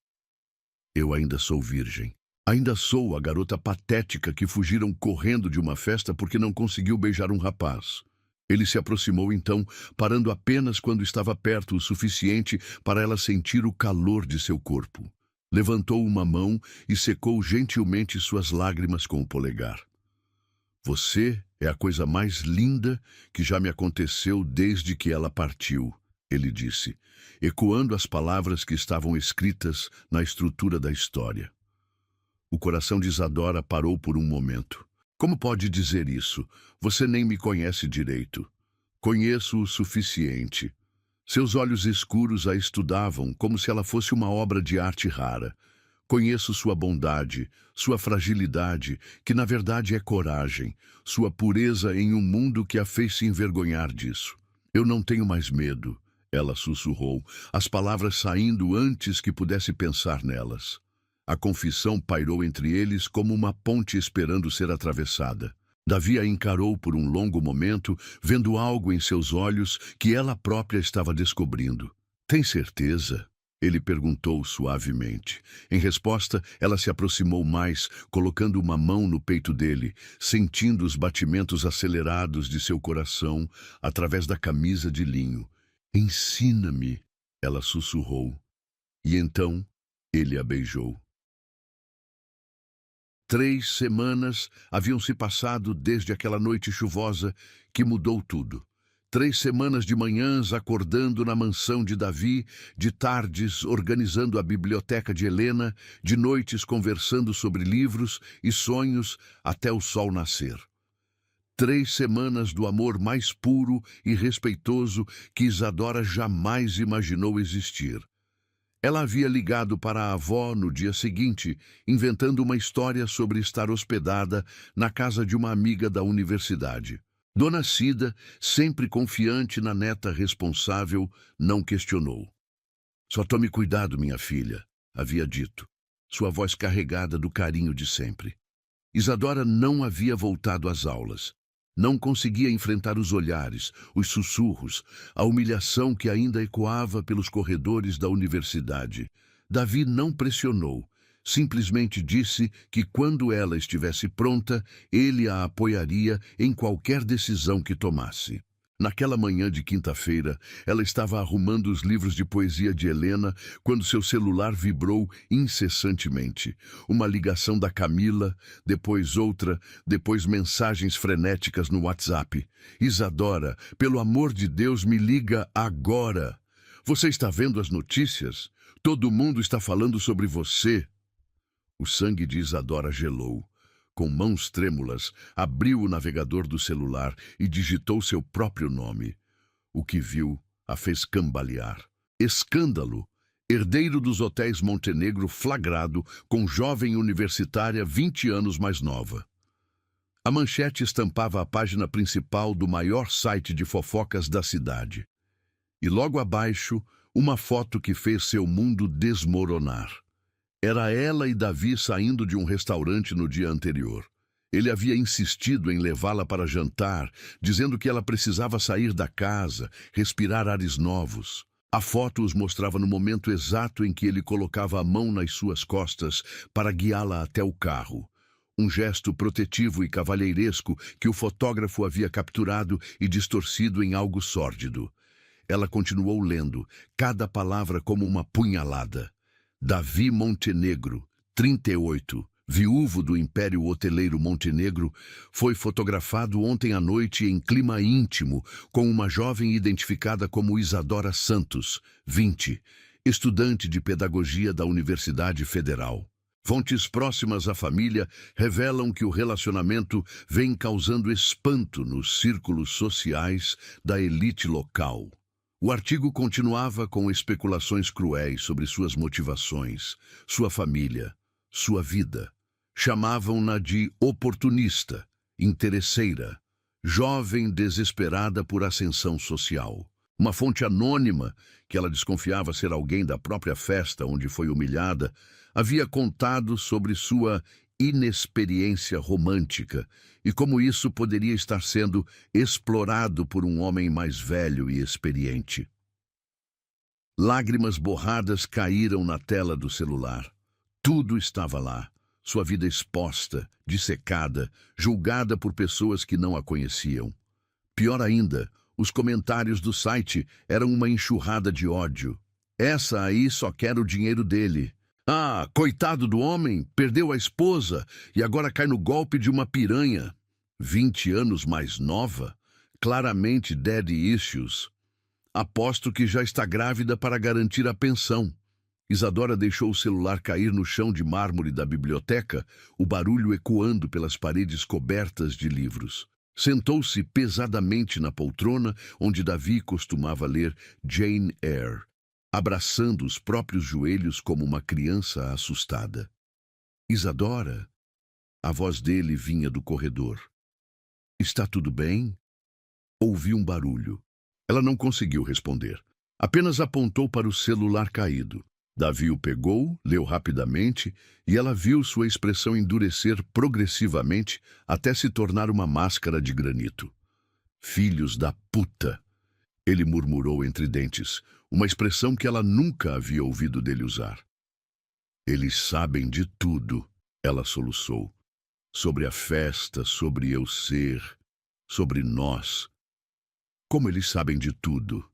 eu ainda sou virgem. Ainda sou a garota patética que fugiram correndo de uma festa porque não conseguiu beijar um rapaz. Ele se aproximou então, parando apenas quando estava perto o suficiente para ela sentir o calor de seu corpo. Levantou uma mão e secou gentilmente suas lágrimas com o polegar. Você é a coisa mais linda que já me aconteceu desde que ela partiu, ele disse, ecoando as palavras que estavam escritas na estrutura da história. O coração de Isadora parou por um momento. Como pode dizer isso? Você nem me conhece direito. Conheço o suficiente. Seus olhos escuros a estudavam como se ela fosse uma obra de arte rara. Conheço sua bondade, sua fragilidade, que na verdade é coragem, sua pureza em um mundo que a fez se envergonhar disso. Eu não tenho mais medo, ela sussurrou, as palavras saindo antes que pudesse pensar nelas. A confissão pairou entre eles como uma ponte esperando ser atravessada. Davi a encarou por um longo momento, vendo algo em seus olhos que ela própria estava descobrindo. Tem certeza? Ele perguntou suavemente. Em resposta, ela se aproximou mais, colocando uma mão no peito dele, sentindo os batimentos acelerados de seu coração através da camisa de linho. Ensina-me, ela sussurrou. E então ele a beijou. 3 semanas haviam se passado desde aquela noite chuvosa que mudou tudo. 3 semanas de manhãs acordando na mansão de Davi, de tardes organizando a biblioteca de Helena, de noites conversando sobre livros e sonhos até o sol nascer. 3 semanas do amor mais puro e respeitoso que Isadora jamais imaginou existir. Ela havia ligado para a avó no dia seguinte, inventando uma história sobre estar hospedada na casa de uma amiga da universidade. Dona Cida, sempre confiante na neta responsável, não questionou. Só tome cuidado, minha filha, havia dito, sua voz carregada do carinho de sempre. Isadora não havia voltado às aulas. Não conseguia enfrentar os olhares, os sussurros, a humilhação que ainda ecoava pelos corredores da universidade. Davi não pressionou, simplesmente disse que quando ela estivesse pronta, ele a apoiaria em qualquer decisão que tomasse. Naquela manhã de quinta-feira, ela estava arrumando os livros de poesia de Helena quando seu celular vibrou incessantemente. Uma ligação da Camila, depois outra, depois mensagens frenéticas no WhatsApp. Isadora, pelo amor de Deus, me liga agora. Você está vendo as notícias? Todo mundo está falando sobre você. O sangue de Isadora gelou. Com mãos trêmulas, abriu o navegador do celular e digitou seu próprio nome. O que viu a fez cambalear. Escândalo! Herdeiro dos hotéis Montenegro flagrado com jovem universitária 20 anos mais nova. A manchete estampava a página principal do maior site de fofocas da cidade. E logo abaixo, uma foto que fez seu mundo desmoronar. Era ela e Davi saindo de um restaurante no dia anterior. Ele havia insistido em levá-la para jantar, dizendo que ela precisava sair da casa, respirar ares novos. A foto os mostrava no momento exato em que ele colocava a mão nas suas costas para guiá-la até o carro. Um gesto protetivo e cavalheiresco que o fotógrafo havia capturado e distorcido em algo sórdido. Ela continuou lendo, cada palavra como uma punhalada. Davi Montenegro, 38, viúvo do Império Hoteleiro Montenegro, foi fotografado ontem à noite em clima íntimo com uma jovem identificada como Isadora Santos, 20, estudante de pedagogia da Universidade Federal. Fontes próximas à família revelam que o relacionamento vem causando espanto nos círculos sociais da elite local. O artigo continuava com especulações cruéis sobre suas motivações, sua família, sua vida. Chamavam-na de oportunista, interesseira, jovem desesperada por ascensão social. Uma fonte anônima, que ela desconfiava ser alguém da própria festa onde foi humilhada, havia contado sobre sua inexperiência romântica e como isso poderia estar sendo explorado por um homem mais velho e experiente. Lágrimas borradas caíram na tela do celular. Tudo estava lá. Sua vida exposta, dissecada, julgada por pessoas que não a conheciam. Pior ainda, os comentários do site eram uma enxurrada de ódio. Essa aí só quer o dinheiro dele. Ah, coitado do homem, perdeu a esposa e agora cai no golpe de uma piranha. 20 anos mais nova, claramente dead issues. Aposto que já está grávida para garantir a pensão. Isadora deixou o celular cair no chão de mármore da biblioteca, o barulho ecoando pelas paredes cobertas de livros. Sentou-se pesadamente na poltrona onde Davi costumava ler Jane Eyre, abraçando os próprios joelhos como uma criança assustada. Isadora, a voz dele vinha do corredor. Está tudo bem? Ouviu um barulho. Ela não conseguiu responder. Apenas apontou para o celular caído. Davi o pegou, leu rapidamente, e ela viu sua expressão endurecer progressivamente até se tornar uma máscara de granito. Filhos da puta! Ele murmurou entre dentes, uma expressão que ela nunca havia ouvido dele usar. Eles sabem de tudo, ela soluçou. Sobre a festa, sobre eu ser, sobre nós. Como eles sabem de tudo?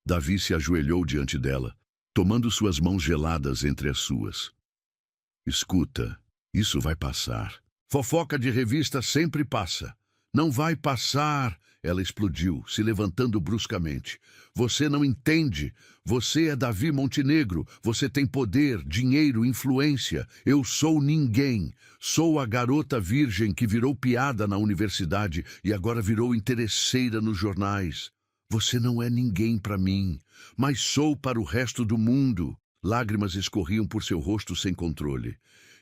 Davi se ajoelhou diante dela, tomando suas mãos geladas entre as suas. Escuta, isso vai passar. Fofoca de revista sempre passa. Não vai passar, ela explodiu, se levantando bruscamente. Você não entende. Você é Davi Montenegro. Você tem poder, dinheiro, influência. Eu sou ninguém. Sou a garota virgem que virou piada na universidade e agora virou interesseira nos jornais. Você não é ninguém para mim, mas sou para o resto do mundo. Lágrimas escorriam por seu rosto sem controle.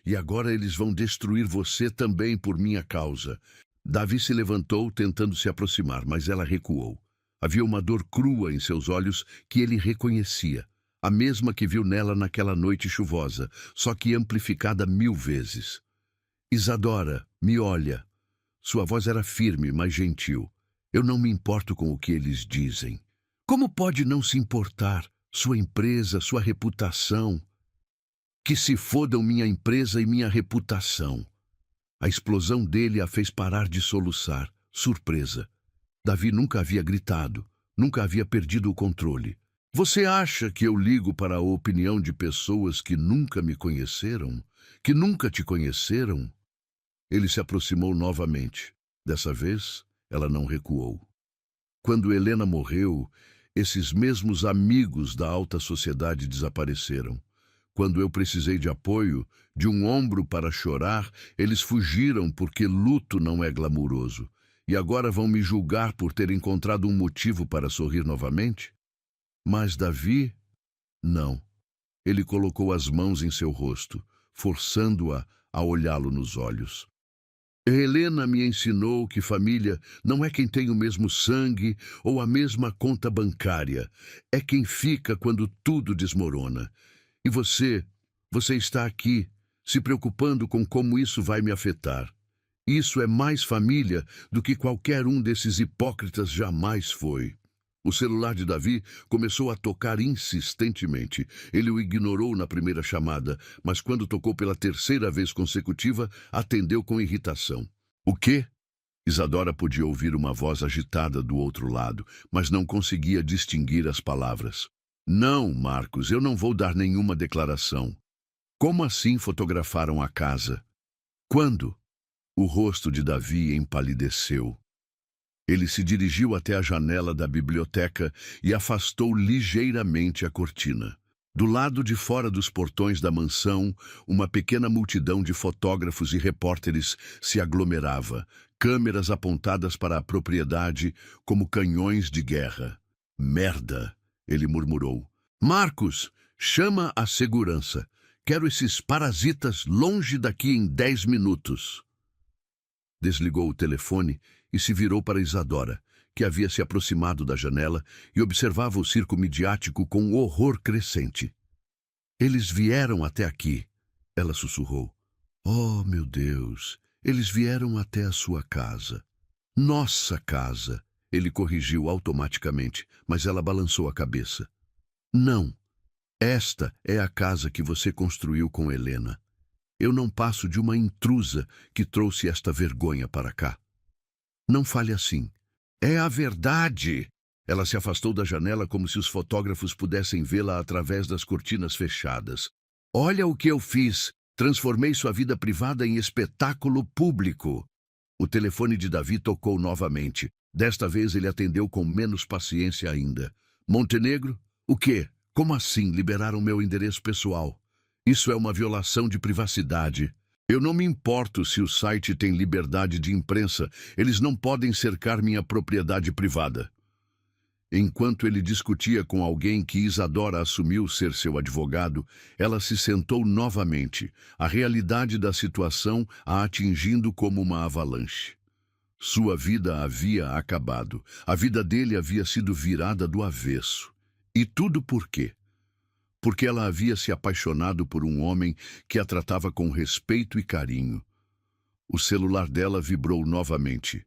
E agora eles vão destruir você também por minha causa. Davi se levantou, tentando se aproximar, mas ela recuou. Havia uma dor crua em seus olhos que ele reconhecia, a mesma que viu nela naquela noite chuvosa, só que amplificada 1000 vezes. Isadora, me olha. Sua voz era firme, mas gentil. Eu não me importo com o que eles dizem. Como pode não se importar? Sua empresa, sua reputação. Que se fodam minha empresa e minha reputação. A explosão dele a fez parar de soluçar, surpresa. Davi nunca havia gritado, nunca havia perdido o controle. Você acha que eu ligo para a opinião de pessoas que nunca me conheceram? Que nunca te conheceram? Ele se aproximou novamente. Dessa vez, ela não recuou. Quando Helena morreu, esses mesmos amigos da alta sociedade desapareceram. Quando eu precisei de apoio, de um ombro para chorar, eles fugiram porque luto não é glamuroso. E agora vão me julgar por ter encontrado um motivo para sorrir novamente? Mas Davi, não. Ele colocou as mãos em seu rosto, forçando-a a olhá-lo nos olhos. Helena me ensinou que família não é quem tem o mesmo sangue ou a mesma conta bancária. É quem fica quando tudo desmorona. E você está aqui, se preocupando com como isso vai me afetar. Isso é mais família do que qualquer um desses hipócritas jamais foi. O celular de Davi começou a tocar insistentemente. Ele o ignorou na primeira chamada, mas quando tocou pela terceira vez consecutiva, atendeu com irritação. O quê? Isadora podia ouvir uma voz agitada do outro lado, mas não conseguia distinguir as palavras. Não, Marcos, eu não vou dar nenhuma declaração. Como assim fotografaram a casa? Quando? O rosto de Davi empalideceu. Ele se dirigiu até a janela da biblioteca e afastou ligeiramente a cortina. Do lado de fora dos portões da mansão, uma pequena multidão de fotógrafos e repórteres se aglomerava, câmeras apontadas para a propriedade como canhões de guerra. Merda, ele murmurou. Marcos, chama a segurança. Quero esses parasitas longe daqui em 10 minutos. Desligou o telefone e se virou para Isadora, que havia se aproximado da janela e observava o circo midiático com horror crescente. Eles vieram até aqui, ela sussurrou. Oh, meu Deus, eles vieram até a sua casa. Nossa casa, ele corrigiu automaticamente, mas ela balançou a cabeça. Não, esta é a casa que você construiu com Helena. Eu não passo de uma intrusa que trouxe esta vergonha para cá. Não fale assim. É a verdade! Ela se afastou da janela como se os fotógrafos pudessem vê-la através das cortinas fechadas. Olha o que eu fiz! Transformei sua vida privada em espetáculo público. O telefone de Davi tocou novamente. Desta vez ele atendeu com menos paciência ainda. Montenegro? O quê? Como assim liberaram meu endereço pessoal? Isso é uma violação de privacidade. Eu não me importo se o site tem liberdade de imprensa. Eles não podem cercar minha propriedade privada. Enquanto ele discutia com alguém que Isadora assumiu ser seu advogado, ela se sentou novamente, a realidade da situação a atingindo como uma avalanche. Sua vida havia acabado. A vida dele havia sido virada do avesso. E tudo por quê? Porque ela havia se apaixonado por um homem que a tratava com respeito e carinho. O celular dela vibrou novamente.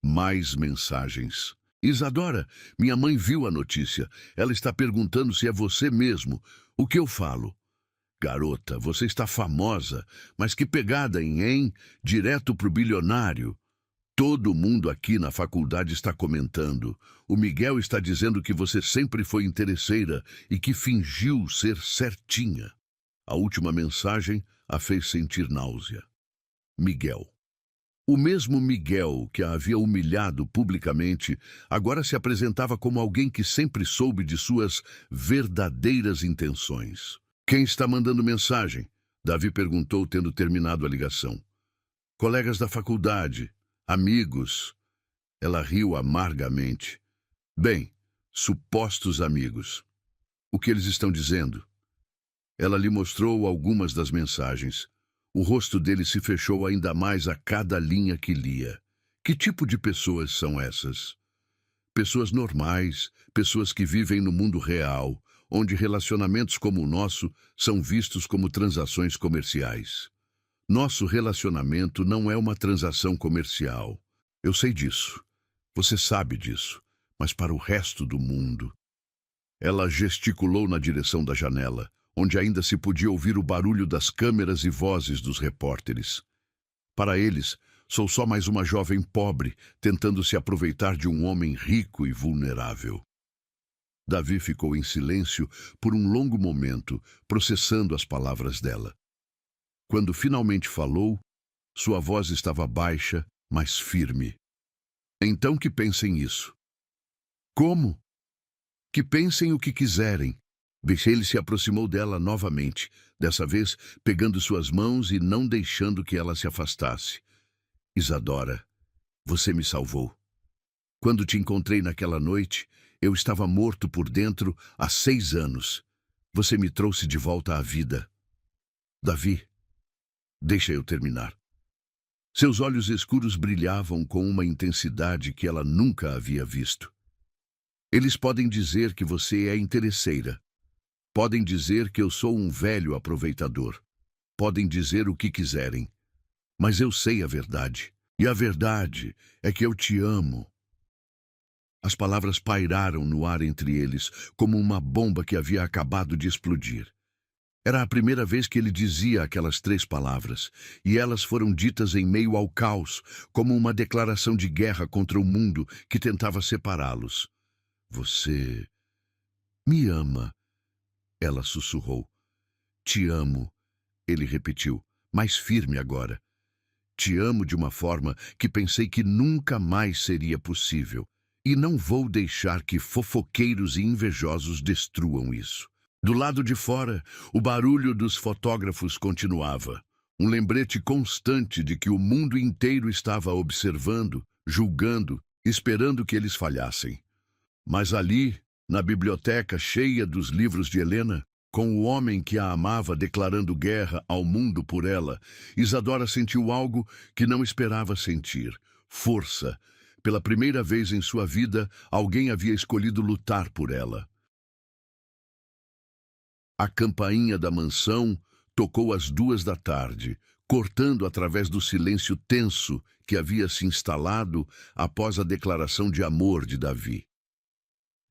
Mais mensagens. Isadora, minha mãe viu a notícia. Ela está perguntando se é você mesmo. O que eu falo? Garota, você está famosa, mas que pegada, hein? Direto pro bilionário. Todo mundo aqui na faculdade está comentando. O Miguel está dizendo que você sempre foi interesseira e que fingiu ser certinha. A última mensagem a fez sentir náusea. Miguel. O mesmo Miguel que a havia humilhado publicamente, agora se apresentava como alguém que sempre soube de suas verdadeiras intenções. Quem está mandando mensagem? Davi perguntou, tendo terminado a ligação. Colegas da faculdade. Amigos. Ela riu amargamente. Bem, supostos amigos. O que eles estão dizendo? Ela lhe mostrou algumas das mensagens. O rosto dele se fechou ainda mais a cada linha que lia. Que tipo de pessoas são essas? Pessoas normais, pessoas que vivem no mundo real, onde relacionamentos como o nosso são vistos como transações comerciais. Nosso relacionamento não é uma transação comercial. Eu sei disso. Você sabe disso. Mas para o resto do mundo... Ela gesticulou na direção da janela, onde ainda se podia ouvir o barulho das câmeras e vozes dos repórteres. Para eles, sou só mais uma jovem pobre, tentando se aproveitar de um homem rico e vulnerável. Davi ficou em silêncio por um longo momento, processando as palavras dela. Quando finalmente falou, sua voz estava baixa, mas firme. Então que pensem isso. Como? Que pensem o que quiserem. Ele se aproximou dela novamente, dessa vez pegando suas mãos e não deixando que ela se afastasse. Isadora, você me salvou. Quando te encontrei naquela noite, eu estava morto por dentro há 6 anos. Você me trouxe de volta à vida. Davi, deixa eu terminar. Seus olhos escuros brilhavam com uma intensidade que ela nunca havia visto. Eles podem dizer que você é interesseira. Podem dizer que eu sou um velho aproveitador. Podem dizer o que quiserem. Mas eu sei a verdade. E a verdade é que eu te amo. As palavras pairaram no ar entre eles, como uma bomba que havia acabado de explodir. Era a primeira vez que ele dizia aquelas 3 palavras, e elas foram ditas em meio ao caos, como uma declaração de guerra contra o mundo que tentava separá-los. Você me ama. Ela sussurrou. Te amo, ele repetiu, mais firme agora. Te amo de uma forma que pensei que nunca mais seria possível. E não vou deixar que fofoqueiros e invejosos destruam isso. Do lado de fora, o barulho dos fotógrafos continuava. Um lembrete constante de que o mundo inteiro estava observando, julgando, esperando que eles falhassem. Mas ali, Na biblioteca cheia dos livros de Helena, com o homem que a amava declarando guerra ao mundo por ela, Isadora sentiu algo que não esperava sentir: força. Pela primeira vez em sua vida, alguém havia escolhido lutar por ela. A campainha da mansão tocou às 2 da tarde, cortando através do silêncio tenso que havia se instalado após a declaração de amor de Davi.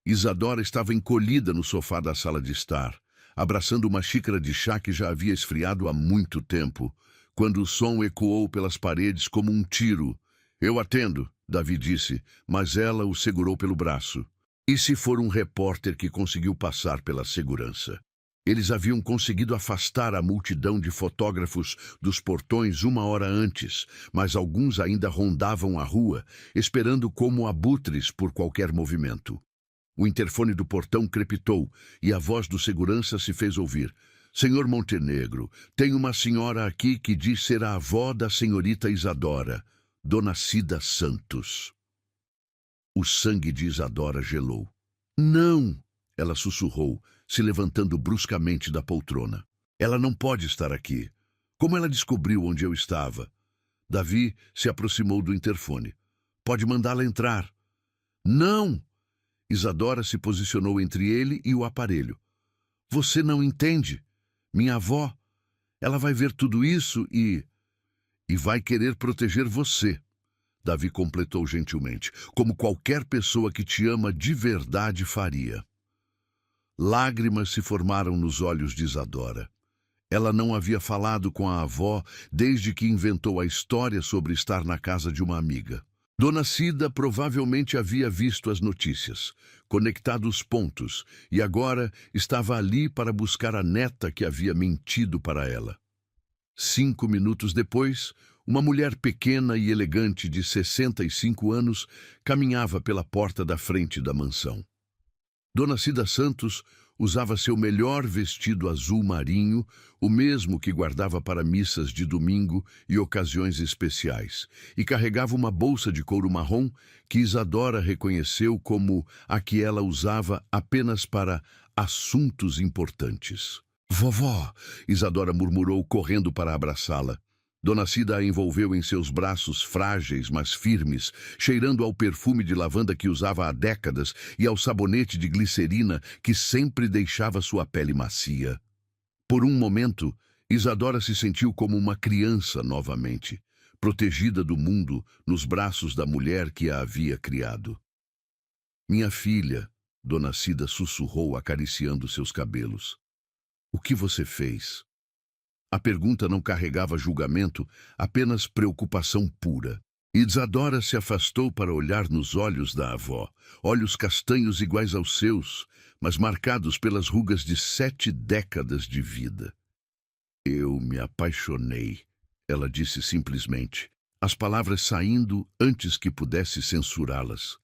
Isadora estava encolhida no sofá da sala de estar, abraçando uma xícara de chá que já havia esfriado há muito tempo, quando o som ecoou pelas paredes como um tiro. "Eu atendo", Davi disse, mas ela o segurou pelo braço. E se for um repórter que conseguiu passar pela segurança? Eles haviam conseguido afastar a multidão de fotógrafos dos portões 1 hora antes, mas alguns ainda rondavam a rua, esperando como abutres por qualquer movimento. O interfone do portão crepitou e a voz do segurança se fez ouvir. "Senhor Montenegro, tem uma senhora aqui que diz ser a avó da senhorita Isadora, Dona Cida Santos." O sangue de Isadora gelou. "Não!" ela sussurrou, se levantando bruscamente da poltrona. "Ela não pode estar aqui. Como ela descobriu onde eu estava?" Davi se aproximou do interfone. "Pode mandá-la entrar." "Não!" Isadora se posicionou entre ele e o aparelho. "Você não entende. Minha avó, ela vai ver tudo isso e vai querer proteger você." Davi completou gentilmente, "como qualquer pessoa que te ama de verdade faria." Lágrimas se formaram nos olhos de Isadora. Ela não havia falado com a avó desde que inventou a história sobre estar na casa de uma amiga. Dona Cida provavelmente havia visto as notícias, conectado os pontos, e agora estava ali para buscar a neta que havia mentido para ela. 5 minutos depois, uma mulher pequena e elegante de 65 anos caminhava pela porta da frente da mansão. Dona Cida Santos usava seu melhor vestido azul marinho, o mesmo que guardava para missas de domingo e ocasiões especiais, e carregava uma bolsa de couro marrom que Isadora reconheceu como a que ela usava apenas para assuntos importantes. "Vovó!" Isadora murmurou, correndo para abraçá-la. Dona Cida a envolveu em seus braços frágeis, mas firmes, cheirando ao perfume de lavanda que usava há décadas e ao sabonete de glicerina que sempre deixava sua pele macia. Por um momento, Isadora se sentiu como uma criança novamente, protegida do mundo nos braços da mulher que a havia criado. "Minha filha", Dona Cida sussurrou, acariciando seus cabelos. "O que você fez?" A pergunta não carregava julgamento, apenas preocupação pura. Isadora se afastou para olhar nos olhos da avó, olhos castanhos iguais aos seus, mas marcados pelas rugas de 7 décadas de vida. "Eu me apaixonei", ela disse simplesmente, as palavras saindo antes que pudesse censurá-las.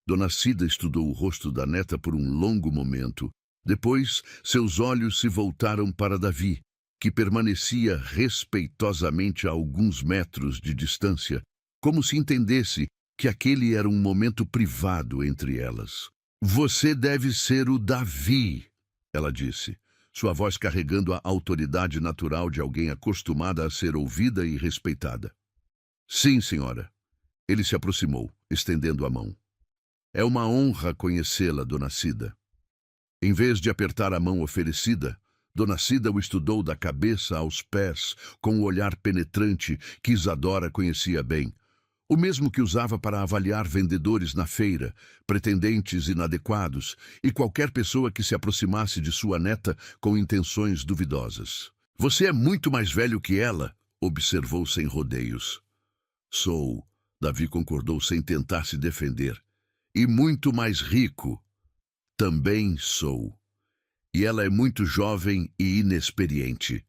Dona Cida estudou o rosto da neta por um longo momento. Depois, seus olhos se voltaram para Davi, que permanecia respeitosamente a alguns metros de distância, como se entendesse que aquele era um momento privado entre elas. "Você deve ser o Davi", ela disse, sua voz carregando a autoridade natural de alguém acostumada a ser ouvida e respeitada. "Sim, senhora." Ele se aproximou, estendendo a mão. "É uma honra conhecê-la, Dona Cida." Em vez de apertar a mão oferecida, Dona Cida o estudou da cabeça aos pés, com o olhar penetrante que Isadora conhecia bem, o mesmo que usava para avaliar vendedores na feira, pretendentes inadequados e qualquer pessoa que se aproximasse de sua neta com intenções duvidosas. "Você é muito mais velho que ela", observou sem rodeios. "Sou", Davi concordou sem tentar se defender. "E muito mais rico." "Também sou. E ela é muito jovem e inexperiente."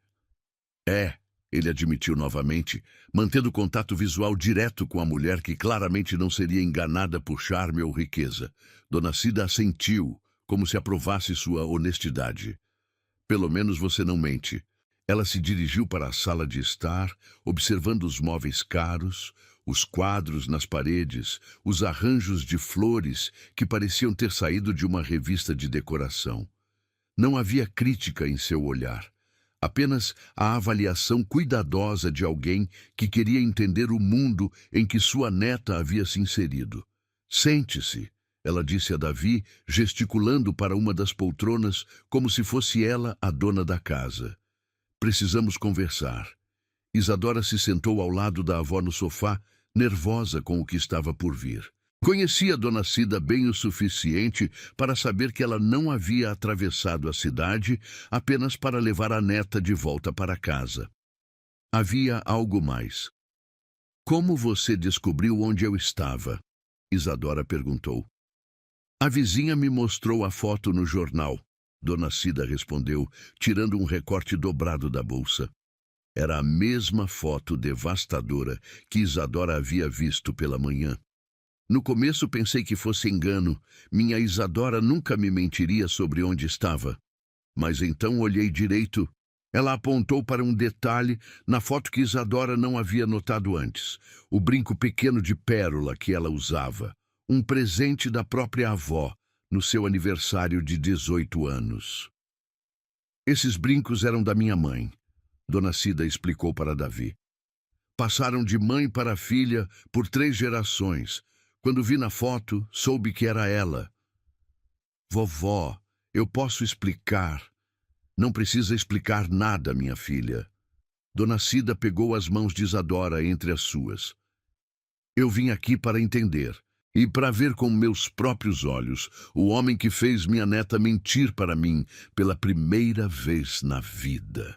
"É", ele admitiu novamente, mantendo contato visual direto com a mulher que claramente não seria enganada por charme ou riqueza. Dona Cida assentiu, como se aprovasse sua honestidade. "Pelo menos você não mente." Ela se dirigiu para a sala de estar, observando os móveis caros, Os quadros nas paredes, os arranjos de flores que pareciam ter saído de uma revista de decoração. Não havia crítica em seu olhar, apenas a avaliação cuidadosa de alguém que queria entender o mundo em que sua neta havia se inserido. Sente-se, ela disse a Davi, gesticulando para uma das poltronas como se fosse ela a dona da casa. Precisamos conversar. Isadora se sentou ao lado da avó no sofá, nervosa com o que estava por vir. Conhecia Dona Cida bem o suficiente para saber que ela não havia atravessado a cidade apenas para levar a neta de volta para casa. Havia algo mais. Como você descobriu onde eu estava? Isadora perguntou. A vizinha me mostrou a foto no jornal. Dona Cida respondeu, tirando um recorte dobrado da bolsa. Era a mesma foto devastadora que Isadora havia visto pela manhã. No começo pensei que fosse engano. Minha Isadora nunca me mentiria sobre onde estava. Mas então olhei direito. Ela apontou para um detalhe na foto que Isadora não havia notado antes. O brinco pequeno de pérola que ela usava. Um presente da própria avó, no seu aniversário de 18 anos. Esses brincos eram da minha mãe. Dona Cida explicou para Davi. Passaram de mãe para filha por 3 gerações. Quando vi na foto, soube que era ela. Vovó, eu posso explicar. Não precisa explicar nada, minha filha. Dona Cida pegou as mãos de Isadora entre as suas. Eu vim aqui para entender e para ver com meus próprios olhos o homem que fez minha neta mentir para mim pela primeira vez na vida.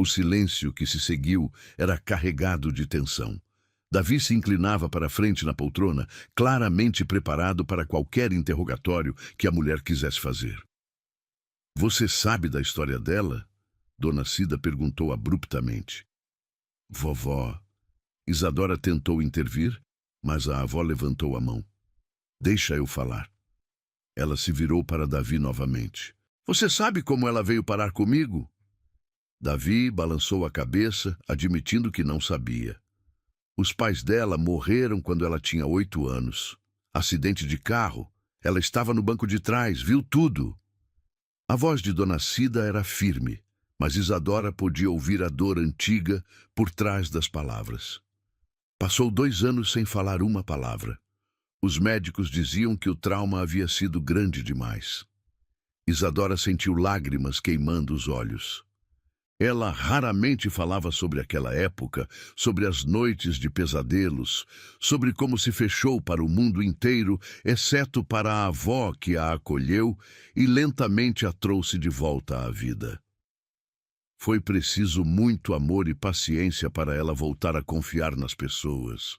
O silêncio que se seguiu era carregado de tensão. Davi se inclinava para a frente na poltrona, claramente preparado para qualquer interrogatório que a mulher quisesse fazer. Você sabe da história dela? Dona Cida perguntou abruptamente. Vovó. Isadora tentou intervir, mas a avó levantou a mão. Deixa eu falar. Ela se virou para Davi novamente. Você sabe como ela veio parar comigo? Davi balançou a cabeça, admitindo que não sabia. Os pais dela morreram quando ela tinha 8 anos. Acidente de carro. Ela estava no banco de trás, viu tudo. A voz de Dona Cida era firme, mas Isadora podia ouvir a dor antiga por trás das palavras. Passou 2 anos sem falar uma palavra. Os médicos diziam que o trauma havia sido grande demais. Isadora sentiu lágrimas queimando os olhos. Ela raramente falava sobre aquela época, sobre as noites de pesadelos, sobre como se fechou para o mundo inteiro, exceto para a avó que a acolheu e lentamente a trouxe de volta à vida. Foi preciso muito amor e paciência para ela voltar a confiar nas pessoas.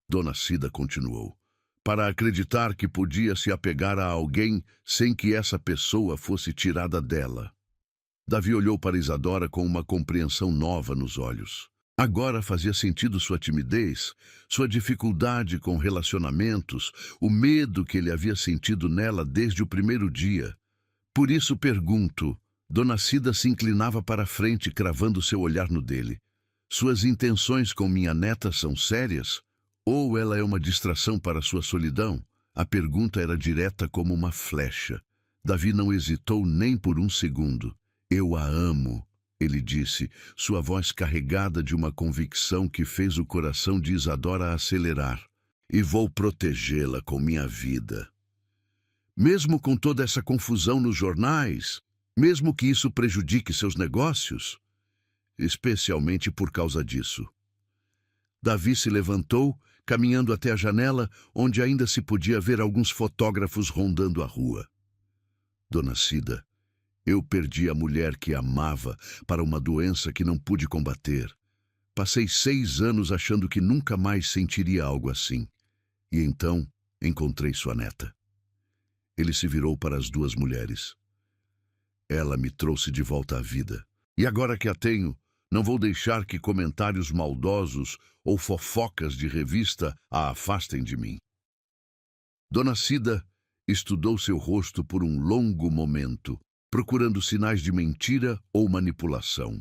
Dona Cida continuou. Para acreditar que podia se apegar a alguém sem que essa pessoa fosse tirada dela. Davi olhou para Isadora com uma compreensão nova nos olhos. Agora fazia sentido sua timidez, sua dificuldade com relacionamentos, o medo que ele havia sentido nela desde o primeiro dia. Por isso pergunto, Dona Cida se inclinava para a frente, cravando seu olhar no dele. Suas intenções com minha neta são sérias? Ou ela é uma distração para sua solidão? A pergunta era direta como uma flecha. Davi não hesitou nem por um segundo. Eu a amo, ele disse, sua voz carregada de uma convicção que fez o coração de Isadora acelerar. E vou protegê-la com minha vida. Mesmo com toda essa confusão nos jornais, mesmo que isso prejudique seus negócios, especialmente por causa disso. Davi se levantou, caminhando até a janela, onde ainda se podia ver alguns fotógrafos rondando a rua. Dona Cida, eu perdi a mulher que amava para uma doença que não pude combater. Passei 6 anos achando que nunca mais sentiria algo assim. E então encontrei sua neta. Ele se virou para as 2 mulheres. Ela me trouxe de volta à vida. E agora que a tenho, não vou deixar que comentários maldosos ou fofocas de revista a afastem de mim. Dona Cida estudou seu rosto por um longo momento, procurando sinais de mentira ou manipulação.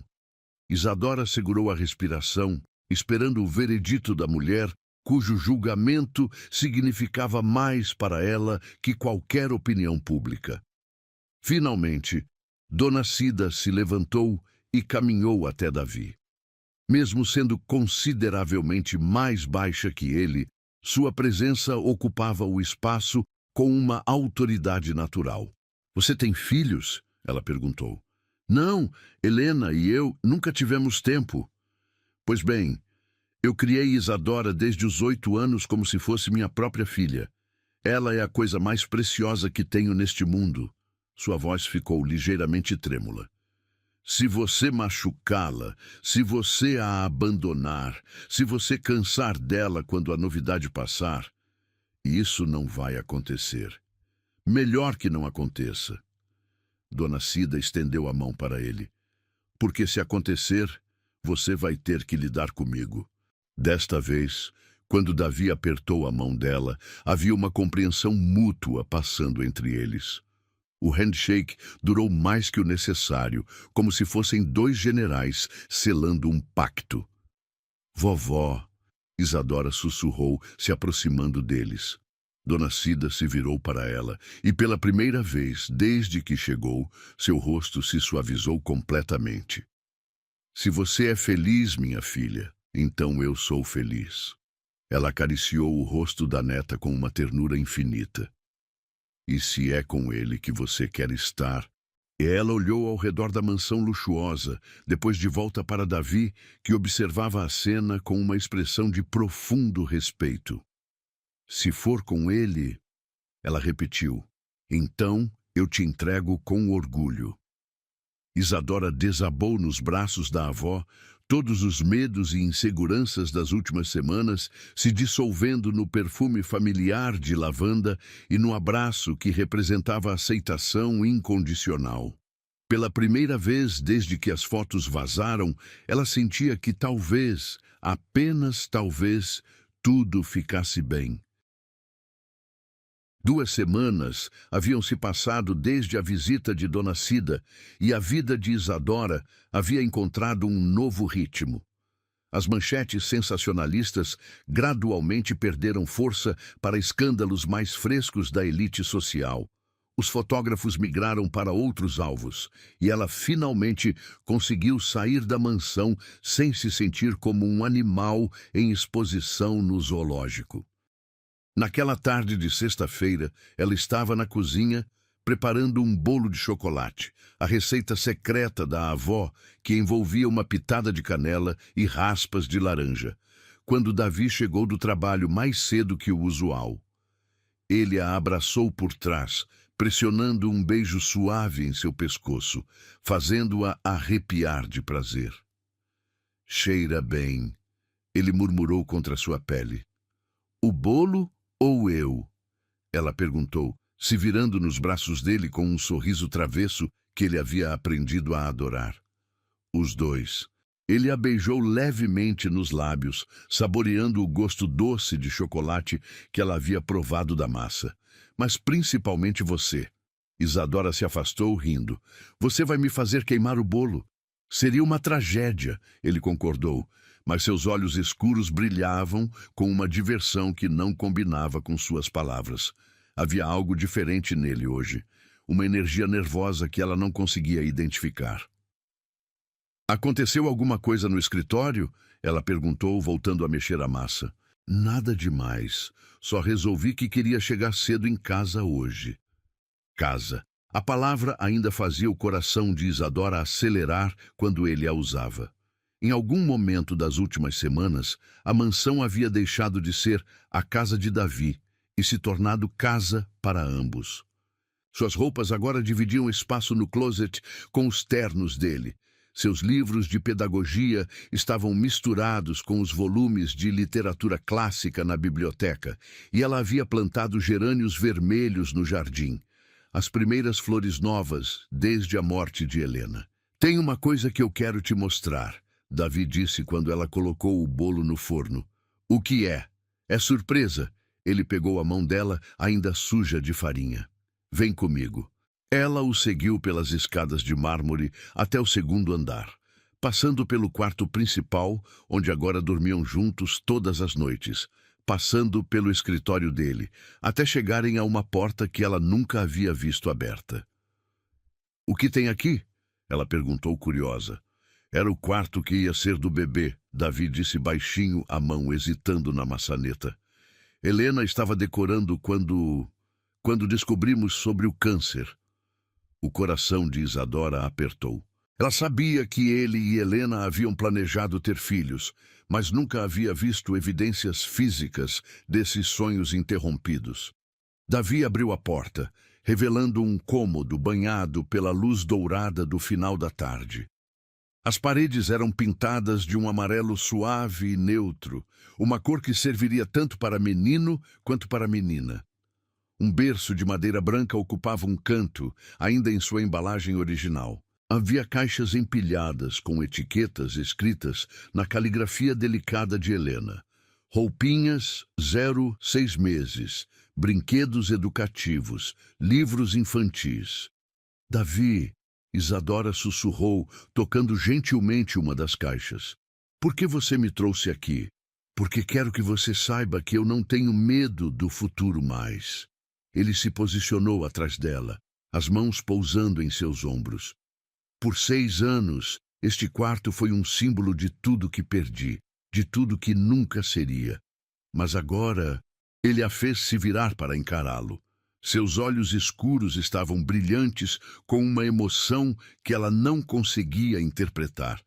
Isadora segurou a respiração, esperando o veredito da mulher cujo julgamento significava mais para ela que qualquer opinião pública. Finalmente, Dona Cida se levantou e caminhou até Davi. Mesmo sendo consideravelmente mais baixa que ele, sua presença ocupava o espaço com uma autoridade natural. "Você tem filhos?" ela perguntou. "Não, Helena e eu nunca tivemos tempo." "Pois bem, eu criei Isadora desde os 8 anos como se fosse minha própria filha. Ela é a coisa mais preciosa que tenho neste mundo." Sua voz ficou ligeiramente trêmula. "Se você machucá-la, se você a abandonar, se você cansar dela quando a novidade passar, isso não vai acontecer. Melhor que não aconteça." Dona Cida estendeu a mão para ele. "Porque se acontecer, você vai ter que lidar comigo." Desta vez, quando Davi apertou a mão dela, havia uma compreensão mútua passando entre eles. O handshake durou mais que o necessário, como se fossem 2 generais selando um pacto. "Vovó", Isadora sussurrou, se aproximando deles. Dona Cida se virou para ela, e pela primeira vez, desde que chegou, seu rosto se suavizou completamente. "Se você é feliz, minha filha, então eu sou feliz." Ela acariciou o rosto da neta com uma ternura infinita. "E se é com ele que você quer estar?" Ela olhou ao redor da mansão luxuosa, depois de volta para Davi, que observava a cena com uma expressão de profundo respeito. "Se for com ele," ela repetiu, "então eu te entrego com orgulho." Isadora desabou nos braços da avó, todos os medos e inseguranças das últimas semanas se dissolvendo no perfume familiar de lavanda e no abraço que representava a aceitação incondicional. Pela primeira vez desde que as fotos vazaram, ela sentia que talvez, apenas talvez, tudo ficasse bem. 2 semanas haviam se passado desde a visita de Dona Cida e a vida de Isadora havia encontrado um novo ritmo. As manchetes sensacionalistas gradualmente perderam força para escândalos mais frescos da elite social. Os fotógrafos migraram para outros alvos e ela finalmente conseguiu sair da mansão sem se sentir como um animal em exposição no zoológico. Naquela tarde de sexta-feira, ela estava na cozinha preparando um bolo de chocolate, a receita secreta da avó que envolvia uma pitada de canela e raspas de laranja, quando Davi chegou do trabalho mais cedo que o usual. Ele a abraçou por trás, pressionando um beijo suave em seu pescoço, fazendo-a arrepiar de prazer. "Cheira bem", ele murmurou contra sua pele. "O bolo ou eu?" ela perguntou, se virando nos braços dele com um sorriso travesso que ele havia aprendido a adorar. "Os dois." Ele a beijou levemente nos lábios, saboreando o gosto doce de chocolate que ela havia provado da massa. "Mas principalmente você." Isadora se afastou, rindo. "Você vai me fazer queimar o bolo." "Seria uma tragédia", ele concordou, mas seus olhos escuros brilhavam com uma diversão que não combinava com suas palavras. Havia algo diferente nele hoje, uma energia nervosa que ela não conseguia identificar. "Aconteceu alguma coisa no escritório?" ela perguntou, voltando a mexer a massa. "Nada demais. Só resolvi que queria chegar cedo em casa hoje." Casa. A palavra ainda fazia o coração de Isadora acelerar quando ele a usava. Em algum momento das últimas semanas, a mansão havia deixado de ser a casa de Davi e se tornado casa para ambos. Suas roupas agora dividiam espaço no closet com os ternos dele. Seus livros de pedagogia estavam misturados com os volumes de literatura clássica na biblioteca, e ela havia plantado gerânios vermelhos no jardim, as primeiras flores novas desde a morte de Helena. "Tem uma coisa que eu quero te mostrar", Davi disse quando ela colocou o bolo no forno. "O que é?" "É surpresa." Ele pegou a mão dela, ainda suja de farinha. "Vem comigo." Ela o seguiu pelas escadas de mármore até o 2º andar, passando pelo quarto principal, onde agora dormiam juntos todas as noites, passando pelo escritório dele, até chegarem a uma porta que ela nunca havia visto aberta. "O que tem aqui?" ela perguntou curiosa. Era o quarto que ia ser do bebê, Davi disse baixinho, a mão hesitando na maçaneta. Helena estava decorando quando descobrimos sobre o câncer. O coração de Isadora apertou. Ela sabia que ele e Helena haviam planejado ter filhos, mas nunca havia visto evidências físicas desses sonhos interrompidos. Davi abriu a porta, revelando um cômodo banhado pela luz dourada do final da tarde. As paredes eram pintadas de um amarelo suave e neutro, uma cor que serviria tanto para menino quanto para menina. Um berço de madeira branca ocupava um canto, ainda em sua embalagem original. Havia caixas empilhadas com etiquetas escritas na caligrafia delicada de Helena. Roupinhas, 0-6 meses, brinquedos educativos, livros infantis. Davi, Isadora sussurrou, tocando gentilmente uma das caixas. "Por que você me trouxe aqui? Porque quero que você saiba que eu não tenho medo do futuro mais." Ele se posicionou atrás dela, as mãos pousando em seus ombros. "Por 6 anos, este quarto foi um símbolo de tudo que perdi, de tudo que nunca seria. Mas agora, ele a fez se virar para encará-lo. Seus olhos escuros estavam brilhantes com uma emoção que ela não conseguia interpretar.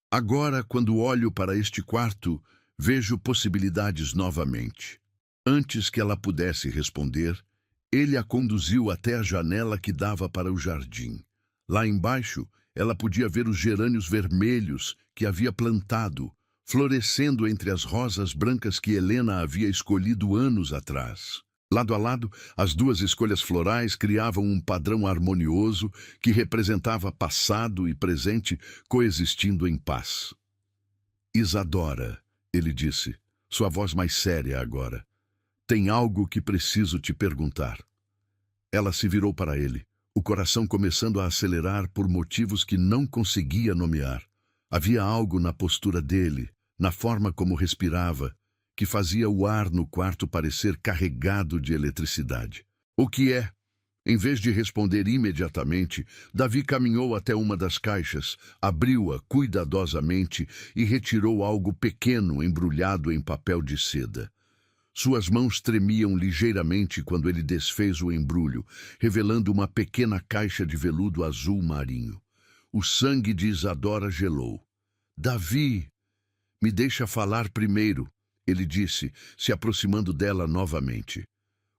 Agora, quando olho para este quarto, vejo possibilidades novamente." Antes que ela pudesse responder, ele a conduziu até a janela que dava para o jardim. Lá embaixo, ela podia ver os gerânios vermelhos que havia plantado, florescendo entre as rosas brancas que Helena havia escolhido anos atrás. Lado a lado, as duas escolhas florais criavam um padrão harmonioso que representava passado e presente coexistindo em paz. "Isadora", ele disse, sua voz mais séria agora, "tem algo que preciso te perguntar." Ela se virou para ele, o coração começando a acelerar por motivos que não conseguia nomear. Havia algo na postura dele, na forma como respirava, que fazia o ar no quarto parecer carregado de eletricidade. "O que é?" Em vez de responder imediatamente, Davi caminhou até uma das caixas, abriu-a cuidadosamente e retirou algo pequeno embrulhado em papel de seda. Suas mãos tremiam ligeiramente quando ele desfez o embrulho, revelando uma pequena caixa de veludo azul marinho. O sangue de Isadora gelou. "Davi, me deixa falar primeiro", ele disse, se aproximando dela novamente.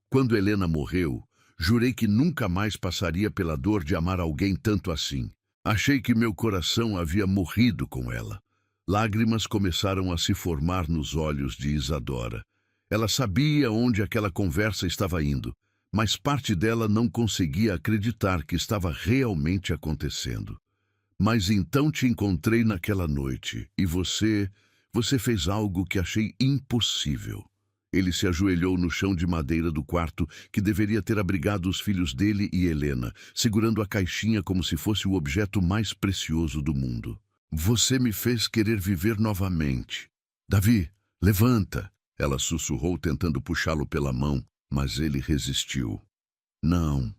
"Quando Helena morreu, jurei que nunca mais passaria pela dor de amar alguém tanto assim. Achei que meu coração havia morrido com ela." Lágrimas começaram a se formar nos olhos de Isadora. Ela sabia onde aquela conversa estava indo, mas parte dela não conseguia acreditar que estava realmente acontecendo. "Mas então te encontrei naquela noite, e você fez algo que achei impossível." Ele se ajoelhou no chão de madeira do quarto que deveria ter abrigado os filhos dele e Helena, segurando a caixinha como se fosse o objeto mais precioso do mundo. "Você me fez querer viver novamente." "Davi, levanta!" Ela sussurrou, tentando puxá-lo pela mão, mas ele resistiu. "Não."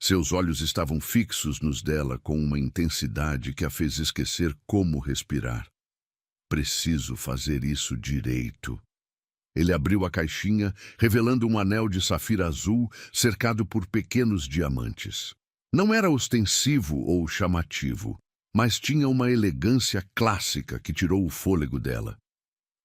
Seus olhos estavam fixos nos dela com uma intensidade que a fez esquecer como respirar. "Preciso fazer isso direito." Ele abriu a caixinha, revelando um anel de safira azul cercado por pequenos diamantes. Não era ostensivo ou chamativo, mas tinha uma elegância clássica que tirou o fôlego dela.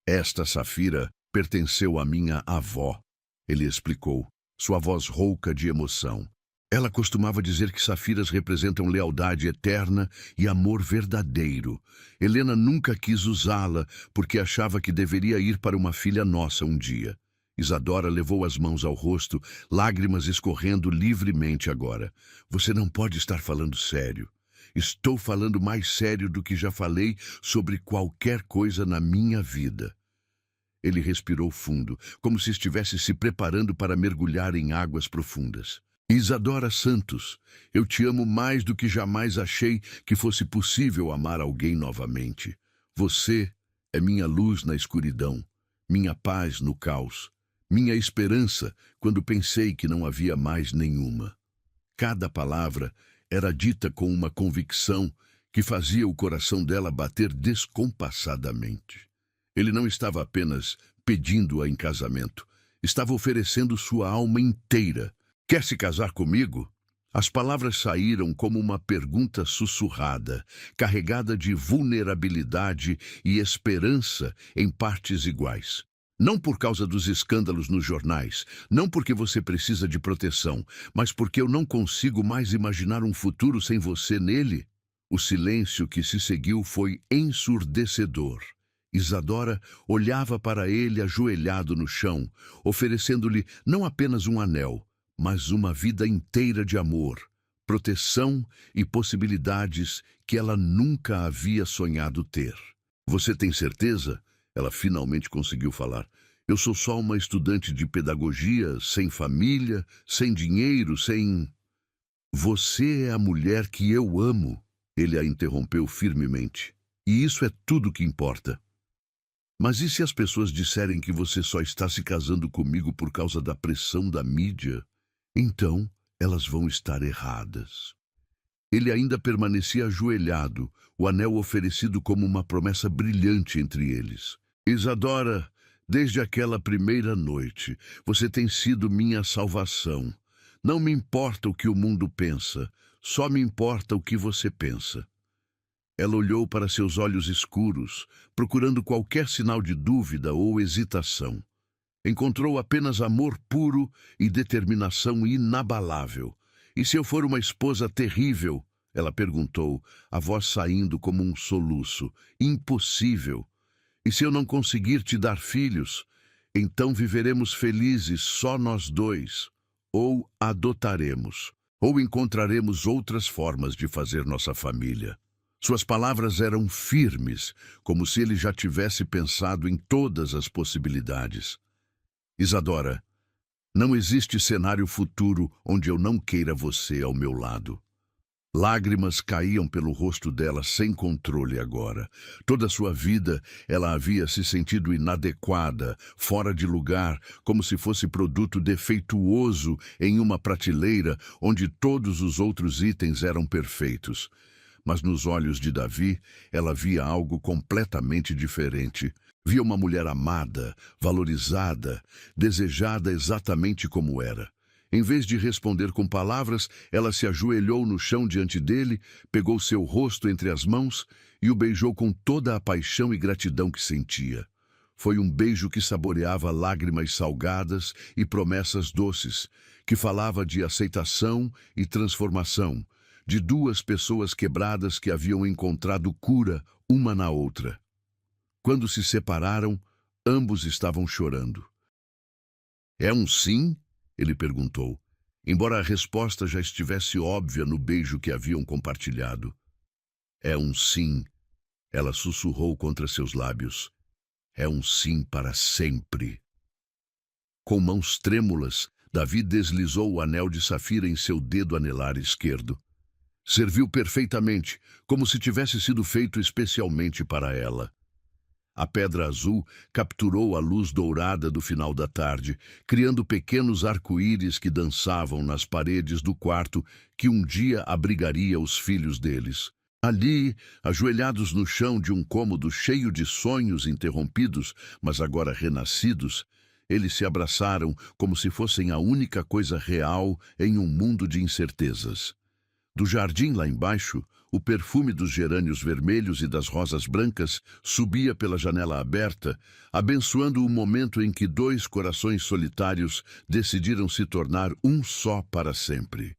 "Esta safira pertenceu à minha avó", ele explicou, sua voz rouca de emoção. Ela costumava dizer que safiras representam lealdade eterna e amor verdadeiro. Helena nunca quis usá-la porque achava que deveria ir para uma filha nossa um dia. Isadora levou as mãos ao rosto, lágrimas escorrendo livremente agora. "Você não pode estar falando sério." "Estou falando mais sério do que já falei sobre qualquer coisa na minha vida." Ele respirou fundo, como se estivesse se preparando para mergulhar em águas profundas. "Isadora Santos, eu te amo mais do que jamais achei que fosse possível amar alguém novamente. Você é minha luz na escuridão, minha paz no caos, minha esperança quando pensei que não havia mais nenhuma. Cada palavra era dita com uma convicção que fazia o coração dela bater descompassadamente. Ele não estava apenas pedindo-a em casamento, estava oferecendo sua alma inteira. Quer se casar comigo? As palavras saíram como uma pergunta sussurrada, carregada de vulnerabilidade e esperança em partes iguais. Não por causa dos escândalos nos jornais, não porque você precisa de proteção, mas porque eu não consigo mais imaginar um futuro sem você nele. O silêncio que se seguiu foi ensurdecedor. Isadora olhava para ele ajoelhado no chão, oferecendo-lhe não apenas um anel, mas uma vida inteira de amor, proteção e possibilidades que ela nunca havia sonhado ter. Você tem certeza? Ela finalmente conseguiu falar. Eu sou só uma estudante de pedagogia, sem família, sem dinheiro, sem... Você é a mulher que eu amo. Ele a interrompeu firmemente. E isso é tudo que importa. Mas e se as pessoas disserem que você só está se casando comigo por causa da pressão da mídia? Então, elas vão estar erradas. Ele ainda permanecia ajoelhado, o anel oferecido como uma promessa brilhante entre eles. Isadora, desde aquela primeira noite, você tem sido minha salvação. Não me importa o que o mundo pensa, só me importa o que você pensa. Ela olhou para seus olhos escuros, procurando qualquer sinal de dúvida ou hesitação. Encontrou apenas amor puro e determinação inabalável. E se eu for uma esposa terrível? Ela perguntou, a voz saindo como um soluço. Impossível. E se eu não conseguir te dar filhos? Então viveremos felizes só nós dois. Ou adotaremos. Ou encontraremos outras formas de fazer nossa família. Suas palavras eram firmes, como se ele já tivesse pensado em todas as possibilidades. Isadora, não existe cenário futuro onde eu não queira você ao meu lado. Lágrimas caíam pelo rosto dela sem controle agora. Toda sua vida ela havia se sentido inadequada, fora de lugar, como se fosse produto defeituoso em uma prateleira onde todos os outros itens eram perfeitos. Mas nos olhos de Davi, ela via algo completamente diferente. Via uma mulher amada, valorizada, desejada exatamente como era. Em vez de responder com palavras, ela se ajoelhou no chão diante dele, pegou seu rosto entre as mãos e o beijou com toda a paixão e gratidão que sentia. Foi um beijo que saboreava lágrimas salgadas e promessas doces, que falava de aceitação e transformação, de duas pessoas quebradas que haviam encontrado cura uma na outra. Quando se separaram, ambos estavam chorando. É um sim? Ele perguntou, embora a resposta já estivesse óbvia no beijo que haviam compartilhado. É um sim, ela sussurrou contra seus lábios. É um sim para sempre. Com mãos trêmulas, Davi deslizou o anel de safira em seu dedo anelar esquerdo. Serviu perfeitamente, como se tivesse sido feito especialmente para ela. A pedra azul capturou a luz dourada do final da tarde, criando pequenos arco-íris que dançavam nas paredes do quarto que um dia abrigaria os filhos deles. Ali, ajoelhados no chão de um cômodo cheio de sonhos interrompidos, mas agora renascidos, eles se abraçaram como se fossem a única coisa real em um mundo de incertezas. Do jardim lá embaixo, o perfume dos gerânios vermelhos e das rosas brancas subia pela janela aberta, abençoando o momento em que dois corações solitários decidiram se tornar um só para sempre.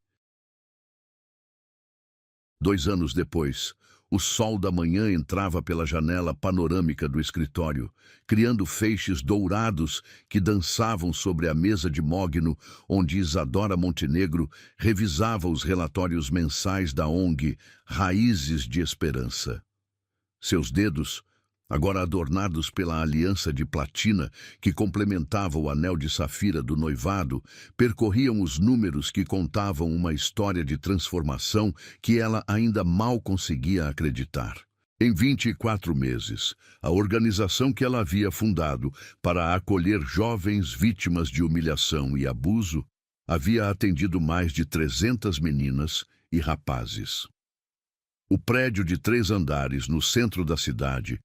2 anos depois, o sol da manhã entrava pela janela panorâmica do escritório, criando feixes dourados que dançavam sobre a mesa de mogno, onde Isadora Montenegro revisava os relatórios mensais da ONG Raízes de Esperança. Seus dedos, agora adornados pela aliança de platina que complementava o anel de safira do noivado, percorriam os números que contavam uma história de transformação que ela ainda mal conseguia acreditar. Em 24 meses, a organização que ela havia fundado para acolher jovens vítimas de humilhação e abuso havia atendido mais de 300 meninas e rapazes. O prédio de 3 andares no centro da cidade,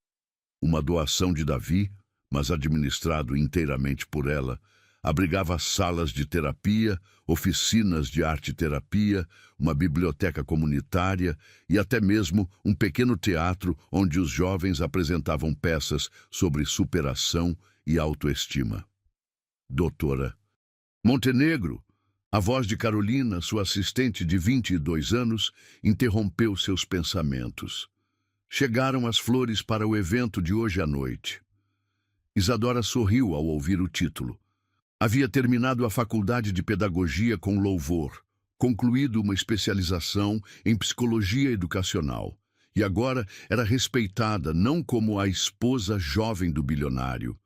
uma doação de Davi, mas administrado inteiramente por ela, abrigava salas de terapia, oficinas de arte-terapia, uma biblioteca comunitária e até mesmo um pequeno teatro onde os jovens apresentavam peças sobre superação e autoestima. Doutora Montenegro, a voz de Carolina, sua assistente de 22 anos, interrompeu seus pensamentos. Chegaram as flores para o evento de hoje à noite. Isadora sorriu ao ouvir o título. Havia terminado a faculdade de pedagogia com louvor, concluído uma especialização em psicologia educacional, e agora era respeitada não como a esposa jovem do bilionário,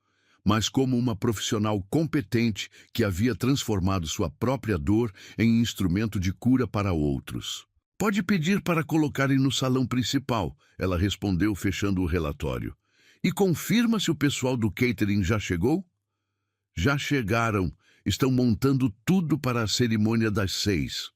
mas como uma profissional competente que havia transformado sua própria dor em instrumento de cura para outros. Pode pedir para colocarem no salão principal, ela respondeu fechando o relatório. E confirma se o pessoal do catering já chegou? Já chegaram. Estão montando tudo para a cerimônia das 6.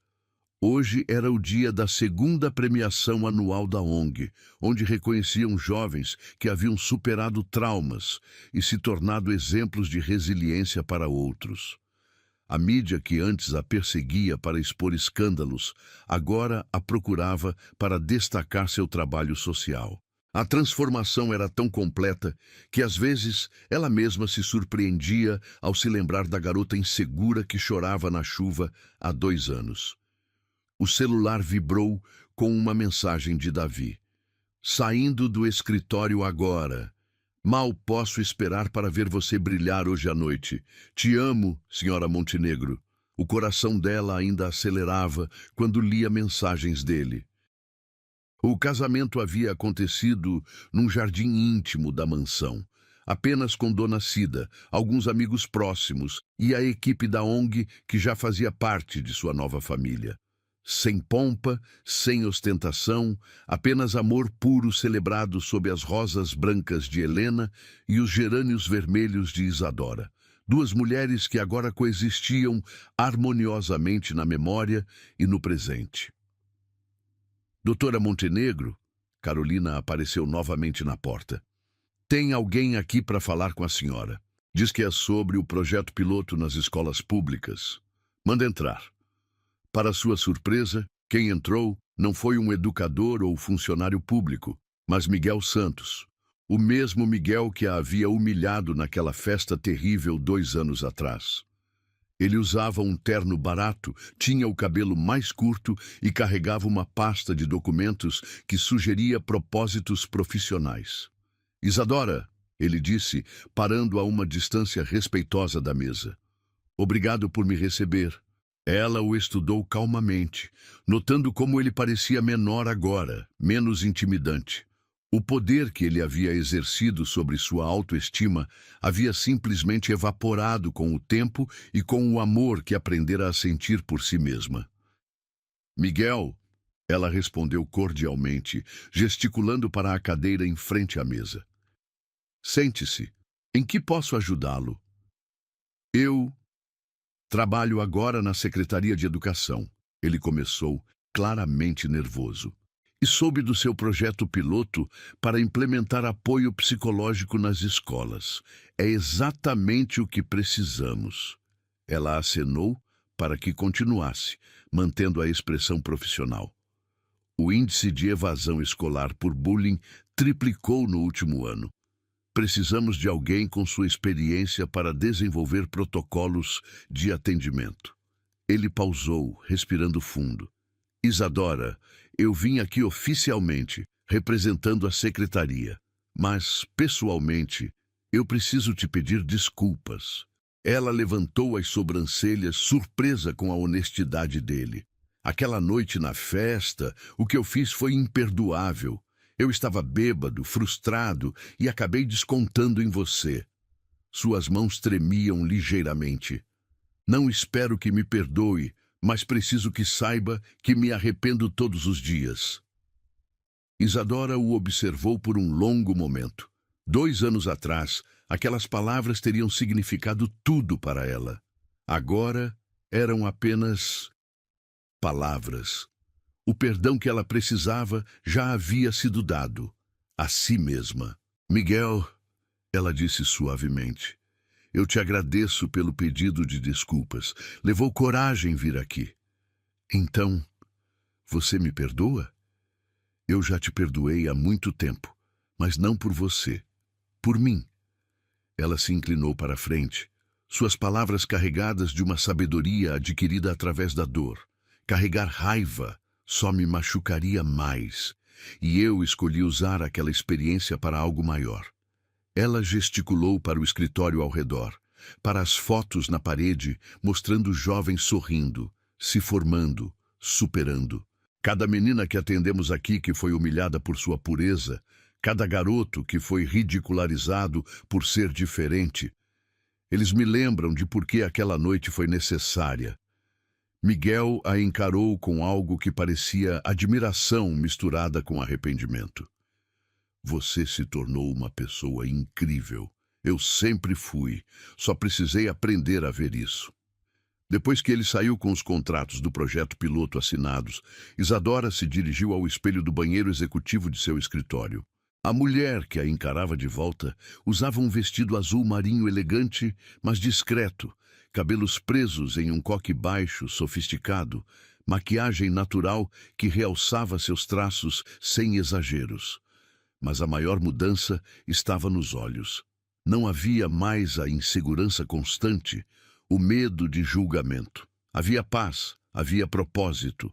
Hoje era o dia da segunda premiação anual da ONG, onde reconheciam jovens que haviam superado traumas e se tornado exemplos de resiliência para outros. A mídia que antes a perseguia para expor escândalos, agora a procurava para destacar seu trabalho social. A transformação era tão completa que, às vezes, ela mesma se surpreendia ao se lembrar da garota insegura que chorava na chuva há 2 anos. O celular vibrou com uma mensagem de Davi. Saindo do escritório agora. Mal posso esperar para ver você brilhar hoje à noite. Te amo, senhora Montenegro. O coração dela ainda acelerava quando lia mensagens dele. O casamento havia acontecido num jardim íntimo da mansão, apenas com Dona Cida, alguns amigos próximos e a equipe da ONG que já fazia parte de sua nova família. Sem pompa, sem ostentação, apenas amor puro celebrado sob as rosas brancas de Helena e os gerânios vermelhos de Isadora. 2 mulheres que agora coexistiam harmoniosamente na memória e no presente. Doutora Montenegro, Carolina apareceu novamente na porta. Tem alguém aqui para falar com a senhora. Diz que é sobre o projeto piloto nas escolas públicas. Manda entrar. Para sua surpresa, quem entrou não foi um educador ou funcionário público, mas Miguel Santos, o mesmo Miguel que a havia humilhado naquela festa terrível 2 anos atrás. Ele usava um terno barato, tinha o cabelo mais curto e carregava uma pasta de documentos que sugeria propósitos profissionais. Isadora, ele disse, parando a uma distância respeitosa da mesa. Obrigado por me receber. Ela o estudou calmamente, notando como ele parecia menor agora, menos intimidante. O poder que ele havia exercido sobre sua autoestima havia simplesmente evaporado com o tempo e com o amor que aprendera a sentir por si mesma. Miguel, ela respondeu cordialmente, gesticulando para a cadeira em frente à mesa. Sente-se. Em que posso ajudá-lo? Eu trabalho agora na Secretaria de Educação. Ele começou, claramente nervoso. E soube do seu projeto piloto para implementar apoio psicológico nas escolas. É exatamente o que precisamos. Ela acenou para que continuasse, mantendo a expressão profissional. O índice de evasão escolar por bullying triplicou no último ano. Precisamos de alguém com sua experiência para desenvolver protocolos de atendimento. Ele pausou, respirando fundo. Isadora, eu vim aqui oficialmente, representando a secretaria, mas, pessoalmente, eu preciso te pedir desculpas. Ela levantou as sobrancelhas, surpresa com a honestidade dele. Aquela noite na festa, o que eu fiz foi imperdoável. Eu estava bêbado, frustrado e acabei descontando em você. Suas mãos tremiam ligeiramente. Não espero que me perdoe, mas preciso que saiba que me arrependo todos os dias. Isadora o observou por um longo momento. 2 anos atrás, aquelas palavras teriam significado tudo para ela. Agora, eram apenas palavras. O perdão que ela precisava já havia sido dado a si mesma. Miguel, ela disse suavemente, eu te agradeço pelo pedido de desculpas. Levou coragem vir aqui. Então, você me perdoa? Eu já te perdoei há muito tempo, mas não por você, por mim. Ela se inclinou para a frente, suas palavras carregadas de uma sabedoria adquirida através da dor. Carregar raiva só me machucaria mais, e eu escolhi usar aquela experiência para algo maior. Ela gesticulou para o escritório ao redor, para as fotos na parede, mostrando jovens sorrindo, se formando, superando. Cada menina que atendemos aqui que foi humilhada por sua pureza, cada garoto que foi ridicularizado por ser diferente. Eles me lembram de por que aquela noite foi necessária. Miguel a encarou com algo que parecia admiração misturada com arrependimento. Você se tornou uma pessoa incrível. Eu sempre fui. Só precisei aprender a ver isso. Depois que ele saiu com os contratos do projeto piloto assinados, Isadora se dirigiu ao espelho do banheiro executivo de seu escritório. A mulher que a encarava de volta usava um vestido azul marinho elegante, mas discreto, cabelos presos em um coque baixo, sofisticado, maquiagem natural que realçava seus traços sem exageros. Mas a maior mudança estava nos olhos. Não havia mais a insegurança constante, o medo de julgamento. Havia paz, havia propósito.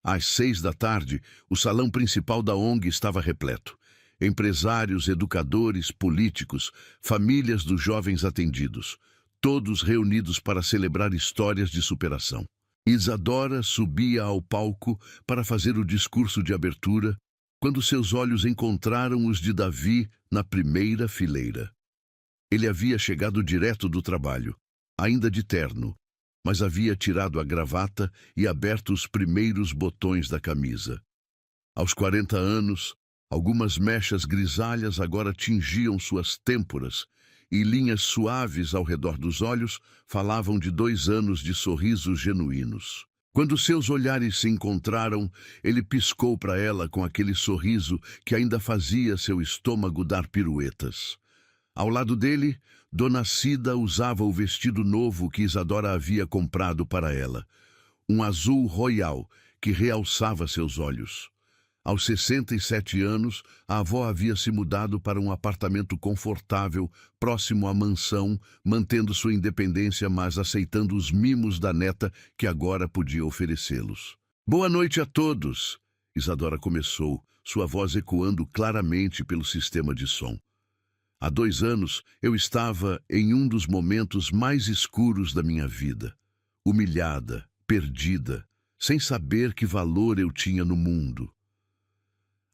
Às 6 da tarde, o salão principal da ONG estava repleto. Empresários, educadores, políticos, famílias dos jovens atendidos, todos reunidos para celebrar histórias de superação. Isadora subia ao palco para fazer o discurso de abertura, quando seus olhos encontraram os de Davi na primeira fileira. Ele havia chegado direto do trabalho, ainda de terno, mas havia tirado a gravata e aberto os primeiros botões da camisa. Aos 40 anos, algumas mechas grisalhas agora tingiam suas têmporas e linhas suaves ao redor dos olhos falavam de 2 anos de sorrisos genuínos. Quando seus olhares se encontraram, ele piscou para ela com aquele sorriso que ainda fazia seu estômago dar piruetas. Ao lado dele, Dona Cida usava o vestido novo que Isadora havia comprado para ela, um azul royal que realçava seus olhos. Aos 67 anos, a avó havia se mudado para um apartamento confortável, próximo à mansão, mantendo sua independência, mas aceitando os mimos da neta que agora podia oferecê-los. Boa noite a todos, Isadora começou, sua voz ecoando claramente pelo sistema de som. Há 2 anos, eu estava em um dos momentos mais escuros da minha vida. Humilhada, perdida, sem saber que valor eu tinha no mundo.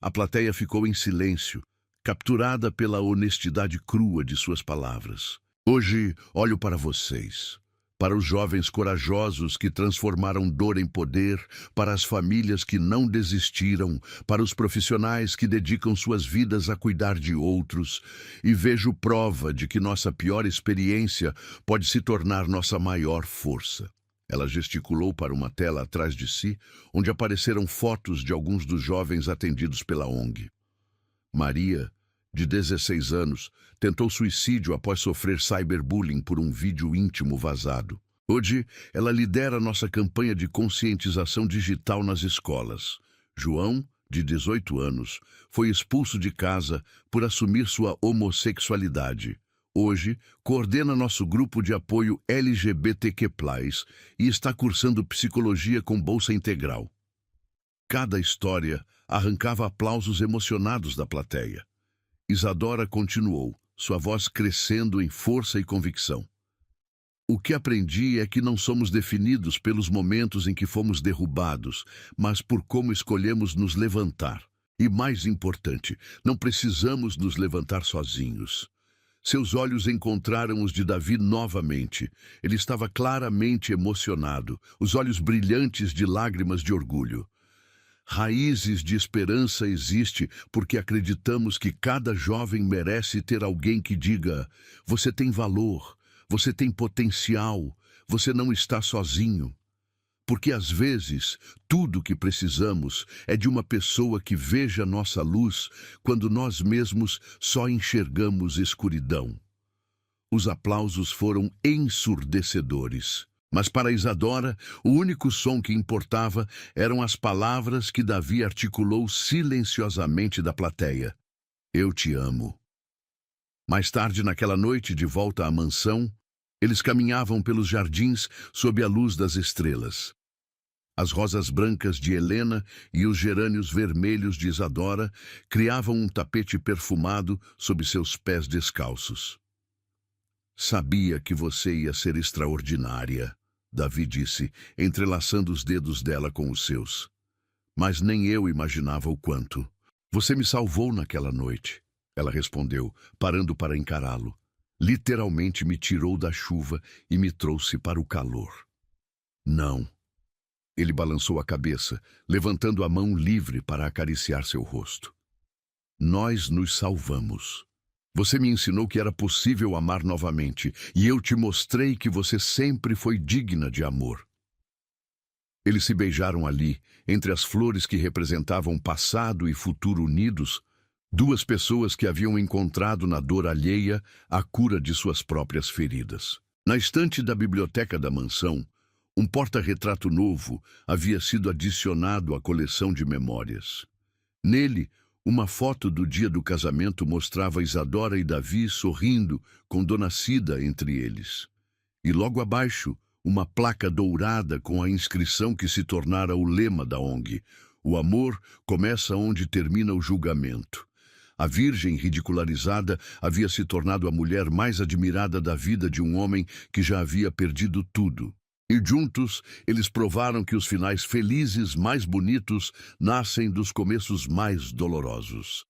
A plateia ficou em silêncio, capturada pela honestidade crua de suas palavras. Hoje, olho para vocês, para os jovens corajosos que transformaram dor em poder, para as famílias que não desistiram, para os profissionais que dedicam suas vidas a cuidar de outros, e vejo prova de que nossa pior experiência pode se tornar nossa maior força. Ela gesticulou para uma tela atrás de si, onde apareceram fotos de alguns dos jovens atendidos pela ONG. Maria, de 16 anos, tentou suicídio após sofrer cyberbullying por um vídeo íntimo vazado. Hoje, ela lidera nossa campanha de conscientização digital nas escolas. João, de 18 anos, foi expulso de casa por assumir sua homossexualidade. Hoje, coordena nosso grupo de apoio LGBTQ+, e está cursando psicologia com bolsa integral. Cada história arrancava aplausos emocionados da plateia. Isadora continuou, sua voz crescendo em força e convicção. O que aprendi é que não somos definidos pelos momentos em que fomos derrubados, mas por como escolhemos nos levantar. E mais importante, não precisamos nos levantar sozinhos. Seus olhos encontraram os de Davi novamente. Ele estava claramente emocionado, os olhos brilhantes de lágrimas de orgulho. Raízes de Esperança existe porque acreditamos que cada jovem merece ter alguém que diga: você tem valor, você tem potencial, você não está sozinho. Porque às vezes tudo o que precisamos é de uma pessoa que veja nossa luz quando nós mesmos só enxergamos escuridão. Os aplausos foram ensurdecedores. Mas para Isadora, o único som que importava eram as palavras que Davi articulou silenciosamente da plateia. Eu te amo. Mais tarde, naquela noite, de volta à mansão, eles caminhavam pelos jardins sob a luz das estrelas. As rosas brancas de Helena e os gerânios vermelhos de Isadora criavam um tapete perfumado sob seus pés descalços. Sabia que você ia ser extraordinária, Davi disse, entrelaçando os dedos dela com os seus. Mas nem eu imaginava o quanto. Você me salvou naquela noite, ela respondeu, parando para encará-lo. Literalmente me tirou da chuva e me trouxe para o calor. Não. Ele balançou a cabeça, levantando a mão livre para acariciar seu rosto. Nós nos salvamos. Você me ensinou que era possível amar novamente, e eu te mostrei que você sempre foi digna de amor. Eles se beijaram ali, entre as flores que representavam passado e futuro unidos, duas pessoas que haviam encontrado na dor alheia a cura de suas próprias feridas. Na estante da biblioteca da mansão, um porta-retrato novo havia sido adicionado à coleção de memórias. Nele, uma foto do dia do casamento mostrava Isadora e Davi sorrindo com Dona Cida entre eles. E logo abaixo, uma placa dourada com a inscrição que se tornara o lema da ONG: o amor começa onde termina o julgamento. A virgem ridicularizada havia se tornado a mulher mais admirada da vida de um homem que já havia perdido tudo. E juntos, eles provaram que os finais felizes mais bonitos nascem dos começos mais dolorosos.